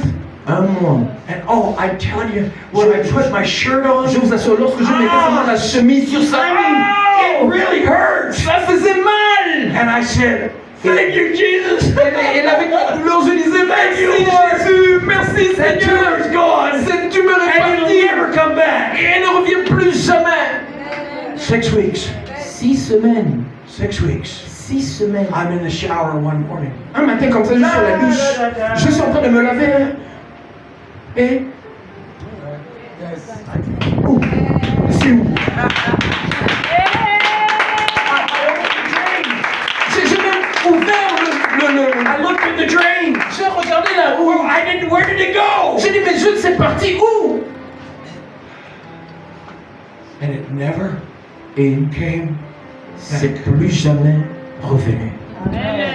Un mois. And oh, I tell you, when I put my shirt on, Je vous assure, lorsque je mettais seulement la chemise sur sa it really hurts. ça faisait mal. And I said, "Thank you, Jesus." Et avec la douleur, je disais, merci Jésus, merci That tumor is Seigneur. gone. Cette tumeur est And it'll partie. never come back. Et elle ne revient plus jamais. 6 weeks. 6 semaines. 6 weeks. 6 semaines. I'm in the shower one morning. Un matin comme ça, je suis sur la douche. Je suis en train de me laver. Et... Où? C'est où? J'ai même ouvert I looked at the drain. J'ai regardé là où. Where did it go? J'ai dit, mais je sais parti où? And it never Et came c'est back. plus jamais revenu.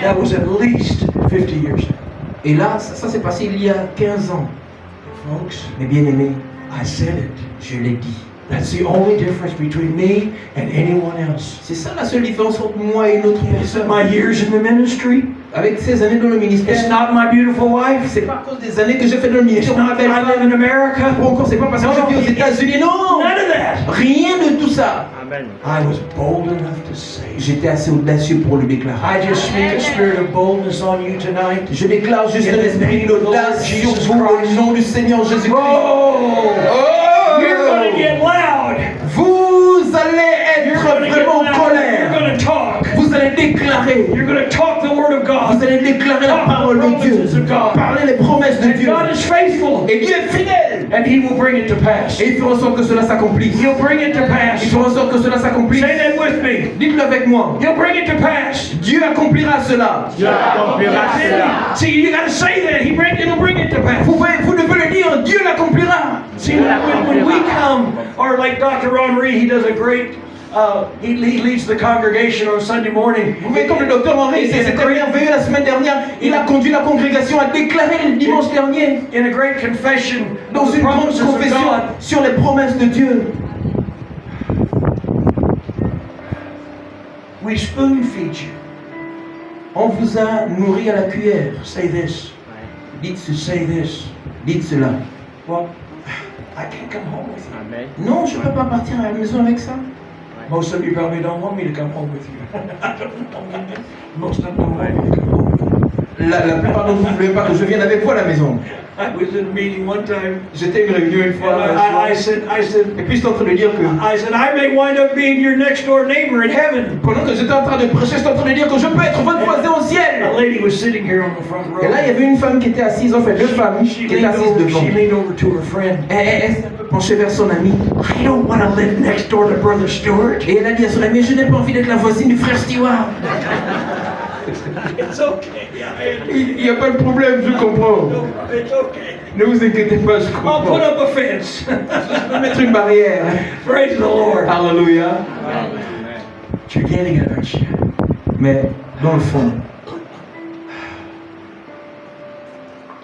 That was at least 50 years ago. Et là, ça s'est passé il y a 15 ans. Folks, Mais bien aimé, I said it. je l'ai dit. That's the only difference between me and anyone else. C'est ça la seule différence entre moi et une autre personne. My years in the ministry, Avec ces années dans le it's ministère, not my beautiful wife. c'est pas à cause des années que j'ai fait dans le It's ministère. not that I live in America. Ou encore, c'est pas parce que je vis aux États-Unis. Non! None of that. that. Rien de tout ça. I was bold enough to say it. J'étais assez audacieux pour le déclarer. I just speak a spirit of boldness on you tonight. Je déclare juste In the l'esprit name of the d'audace Lord sur Jesus vous au Christ. nom du Seigneur Jésus-Christ. Oh! You're going to get loud. Vous allez You're être going to get vraiment en loud. You're colère. going to talk. Vous allez déclarer. You're going to talk the word of God. Vous allez déclarer la parole de Dieu. Parler les promesses de And Dieu. God is faithful. Et Dieu est fidèle. And He will bring it to pass. Et il fera en sorte que cela s'accomplisse. He'll bring it to pass. Il fera en sorte que cela s'accomplisse. Say that with me. Dites-le avec moi. He'll bring it to pass. Dieu accomplira cela. See, you got to say that. It'll bring it to pass. Vous devez le dire. Dieu l'accomplira. See, when we come, or like Dr. Ron Reed, he does a great, he leads the congregation on Sunday morning. Vous voyez comme le docteur Henri, c'était merveilleux la semaine dernière. Il a conduit la congrégation à déclarer le dimanche dernier In a great confession dans of the une grande promises of confession God. sur les promesses de Dieu. We spoon feed you. On vous a nourri à la cuillère. Say this. Dites ceci. Say this. Dites cela. Well, I can't come home with you. Non, je ne peux pas partir à la maison avec ça. Most of you probably don't want me to come home with you. I don't know. Most of them don't want me to come home with you. La plupart d'entre vous ne voulez pas que je vienne avec vous à la maison. I was in a meeting one time. J'étais à une réunion une fois. And I said, Et puis j'étais en train de dire que I may wind up being your next door neighbor in heaven. pendant que j'étais en train de prêcher, j'étais en train de dire que je peux être votre voisin au A ciel. lady was sitting here on the front row. Et là, il y avait une femme qui était assise, en fait, deux femmes qui étaient assises devant. She leaned over to her friend. Elle s'est un peu penchée vers son ami. I don't want to live next door to Brother Stewart. Et elle a dit à son ami, je n'ai pas envie d'être la voisine du frère Stewart. It's okay. Il n'y a pas de problème, je comprends. It's okay. Ne vous inquiétez pas, je I'll comprends. put up a fence. Je vais mettre une barrière. Praise the Lord. Alléluia. But you're getting it, aren't you? Mais dans le fond,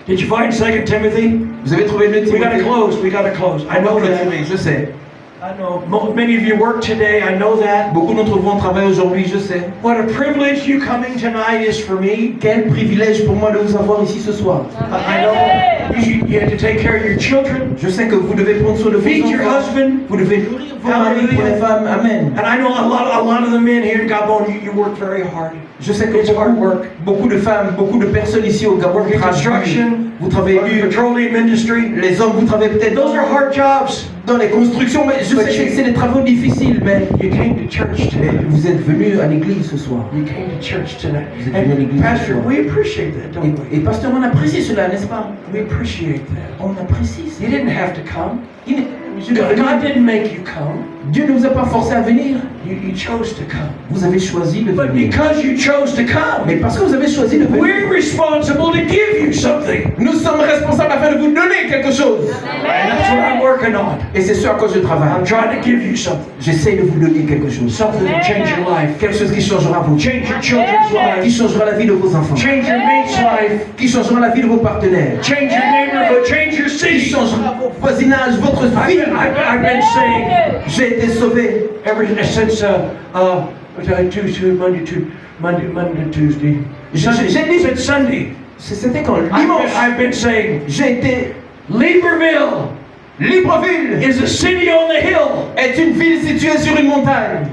Did you find 2 Timothy? vous avez trouvé le We gotta Timothée. close. We gotta close. I know that. Je sais. I know. Many of you work today. I know that. Beaucoup d'entre vous ont travaillé aujourd'hui, je sais. What a privilege you coming tonight is for me. Quel privilège pour moi de vous avoir ici ce soir. I know you have to take care of your children, Je sais que vous devez prendre soin de vos feed your enfants. husband, Vous devez nourrir vos maris pour les femmes. Amen. and I know a lot of the men here in Gabon. You work very hard. Je sais que It's hard work. beaucoup de femmes, beaucoup de personnes ici au Gabon Work in construction, Vous travaillez work in the dur. petroleum industry. Les hommes, vous travaillez peut-être Those are hard jobs. dans les constructions, mais je sais que c'est des travaux difficiles, mais You came to church mais tonight. vous êtes venus à l'église ce soir. You came to church tonight. Vous êtes venu à l'église And ce Pastor, soir. we appreciate that, don't we? Et pasteur, on apprécie cela, n'est-ce pas? We appreciate that. On apprécie You ça. didn't have to come. Il est- God didn't make you come. Dieu ne vous a pas forcé à venir. You chose to come. Vous avez choisi de But venir. because you chose to come, Mais parce que vous avez choisi de venir, we're responsible to give you something. nous sommes responsables afin de vous donner quelque chose. And that's what I'm working on. Et c'est ce à quoi je I'm travaille. trying to give you something. J'essaie de vous donner quelque chose. Something to change your life. Quelque chose qui changera vos vies, Change your children's qui lives. changera la vie de vos enfants, Change your mate's life. qui changera la vie de vos partenaires, Change your neighborhood. Change your qui city. changera vos voisinages, votre vie. I've been saying J'ai été sauvé ever since Monday, Tuesday. Since Sunday. C'était quand dimanche. I've been saying J'ai été Libreville Libreville is a city on the hill. est une ville située sur une montagne.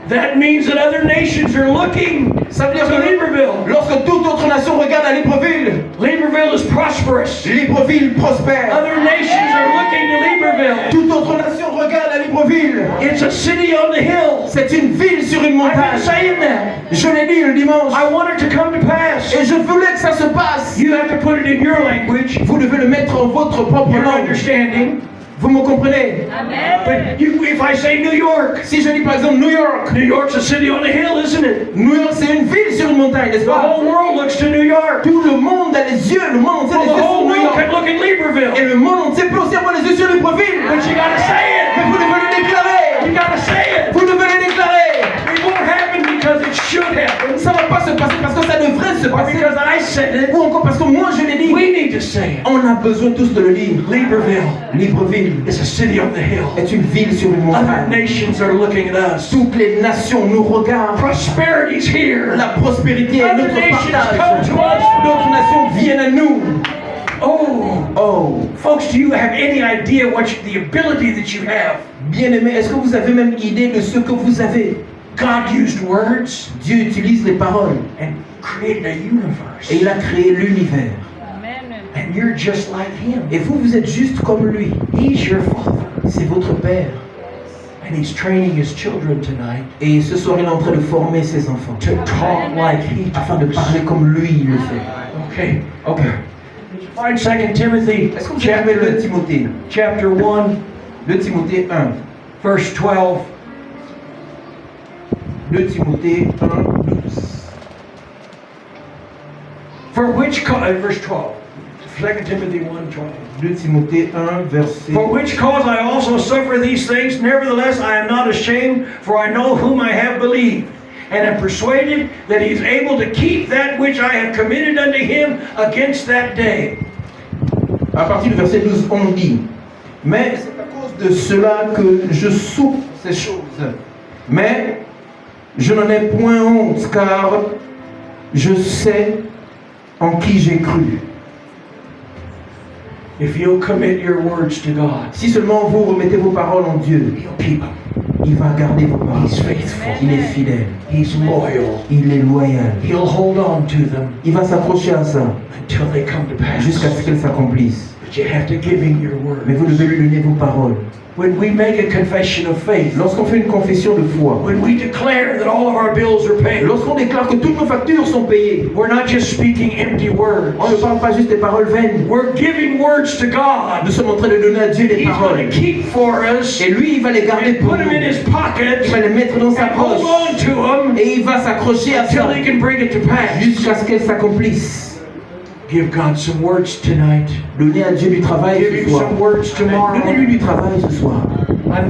That means that other nations are looking Ça veut dire to que Libreville. lorsque toute autre nation regarde à Libreville, Libreville is prosperous. Libreville prospère. Other nations are looking to Libreville. Toute autre nation regarde à Libreville. It's a city on the hill. C'est une ville sur une I've been montagne. saying that. Je l'ai dit le dimanche. I want it to come to pass. Et je voulais que ça se passe. You have to put it in your language, Vous devez le mettre en votre propre your langue. understanding. Vous me comprenez? But if I say New York, Si je dis par exemple New York, New York's a city on the hill, isn't it? New York c'est une ville sur une montagne, n'est-ce The pas? whole world looks to New York. Tout le monde a les yeux, le monde entier a Well, les the yeux sur whole New world York. can look at Et Libreville. le monde entier peut aussi avoir les yeux sur Libreville. But you gotta say Mais it. vous devez le déclarer. You gotta say it. Vous devez le déclarer. It won't happen because it should happen. Ça ne va pas se passer parce que ça devrait se Or passer. because I said it. Ou encore parce que moi je l'ai dit. We need to say it. On a besoin tous de le dire. Libreville Libreville is a city on the hill. est une ville sur une Other montagne. nations are looking at us. Toutes les nations nous regardent. Prosperity's here. La prospérité est Other notre nations partage. come to us. D'autres nations viennent à nous. Oh, Oh, folks, do you have any idea the ability that you have? bien-aimés, est-ce que vous avez même idée de ce que vous avez? God used words Dieu utilise les paroles and created a universe. et il a créé l'univers. Amen. And you're just like him. Et vous, vous êtes juste comme lui. He's your father. C'est votre Père. And he's training his children tonight Et ce soir, il est en train de former ses enfants to talk like he afin de talks. parler comme lui il le fait. Okay. Ok. Find 2 Timothy Est-ce que vous avez le Timothée? chapter 1, Le Timothée 1. verse 12. Le Timothée 1, 12. For which verse 12. 2 Timothy 1, 12. Le Timothée 1, verset. For which cause I also suffer these things, nevertheless I am not ashamed, for I know whom I have believed, and am persuaded that he is able to keep that which I have committed unto him against that day. À partir du verset 12, on dit: mais c'est à cause de cela que je souffre ces choses. Mais je n'en ai point honte, car je sais en qui j'ai cru. If you'll commit your words to God, Si seulement vous remettez vos paroles en Dieu, he'll keep them. il va garder vos paroles. He's faithful. Il est fidèle. He's loyal. Il est loyal. He'll hold on to them Il va s'accrocher à ça until they come to pass. jusqu'à ce qu'elles s'accomplissent. But you have to give him your Mais vous words. devez lui donner vos paroles. When we make a confession of faith, Lorsqu'on fait une confession de foi, when we declare that all of our bills are paid, lorsqu'on déclare que toutes nos factures sont payées, we're not just speaking empty words. on ne parle pas juste des paroles vaines. We're giving words to Nous God. sommes en train de donner à Dieu les He's going paroles. to keep for us Et lui, il va les garder and pour put them nous. in his Il pocket va les mettre dans sa and hold poche. on to them Et il va s'accrocher à ça until he can bring it to pass. jusqu'à ce qu'elles s'accomplissent. Give God some words tonight. Donnez à Dieu du travail Give ce him soir. some words tomorrow. Donnez-lui du travail ce soir.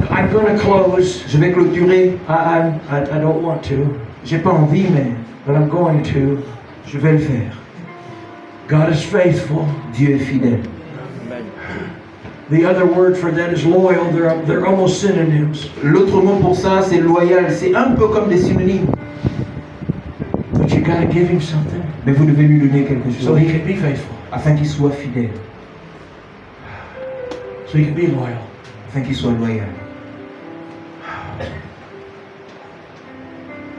I'm going to close. Je vais clôturer. I don't want to, J'ai pas envie, mais but I'm going to. je vais le faire. God is faithful. Dieu est fidèle. The other word for that is loyal. They're almost synonyms. L'autre mot pour ça, c'est loyal. C'est un peu comme des synonymes. But you got to give him something Mais vous devez lui donner quelque so chose he can be faithful, afin qu'il soit fidèle, so he can be loyal. afin qu'il soit loyal.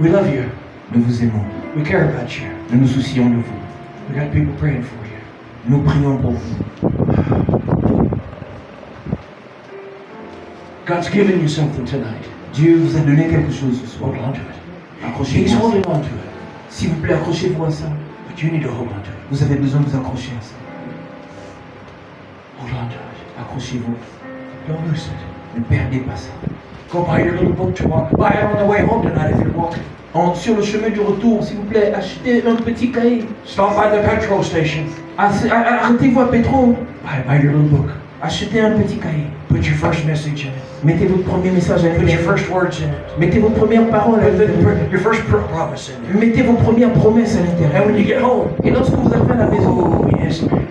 We love you. Nous vous aimons. We care about you. Nous nous soucions de vous. We got people praying for you. Nous prions pour vous. God's given you something tonight. Dieu vous a donné quelque chose ce soir. Hold on to it. He's Accrochez-vous à holding ça. on to it, S'il vous plaît, accrochez-vous à ça. but you need to hold on to it. Vous avez besoin de vous accrocher à ça. Hold on to it. Accrochez-vous. Don't lose it. Ne perdez pas ça. Go buy your little book tomorrow. Buy it on the way home tonight if you're walking. Sur le chemin du retour, s'il vous plaît, achetez un petit cahier. Stop by the petrol station. Arrêtez-vous à Pétro. Buy your little book. Achetez un petit cahier. Put your first message in it. Mettez votre premier message à Put your l'intérieur. first words in it. Mettez vos premières paroles à Put l'intérieur. your first promise in there. Mettez vos premières promesses à And l'intérieur. when you get home, Et lorsque vous arrivez à la maison, oh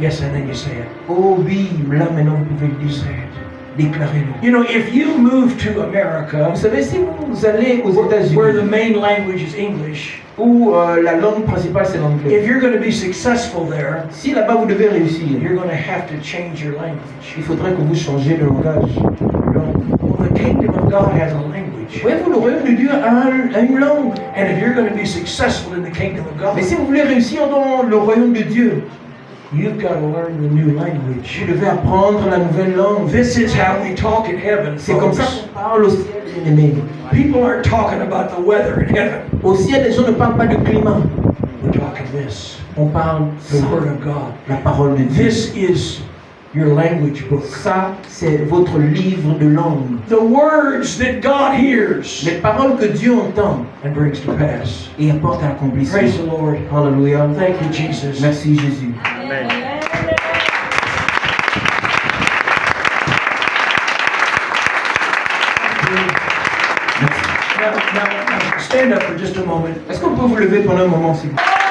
yes, and then you say it. oh oui, là maintenant vous pouvez le You dire. say it. Déclarez-le. You know, if you move to America, Vous savez, si vous allez aux where the États-Unis, main language is English, où la langue principale c'est l'anglais, if you're going to be successful there, si là-bas vous devez réussir, you're going to have to change your language. il faudrait que vous changiez de langage. Well, the kingdom of God has a language. Voyez-vous, le royaume de Dieu a une langue. And if you're going to be successful in the kingdom of God, Mais si vous voulez réussir dans le royaume de Dieu, you've got to learn the new language. vous devez apprendre la nouvelle langue. This is how we talk in heaven. C'est comme ça folks. qu'on parle au ciel, bien-aimés. People aren't talking about the weather in heaven. Au ciel, les gens ne parlent pas de climat. We're talking this, On parle the ça, Word of God. la parole de Dieu. This is your language book. Ça, c'est votre livre de langue. The words that God hears Les paroles que Dieu entend and brings to pass. et apporte à l'accomplissement. Praise the Lord. Alléluia. Thank you, Jesus. Merci Jésus. Now, stand up for just a moment. Est-ce qu'on peut vous lever pendant un moment, s'il vous plaît?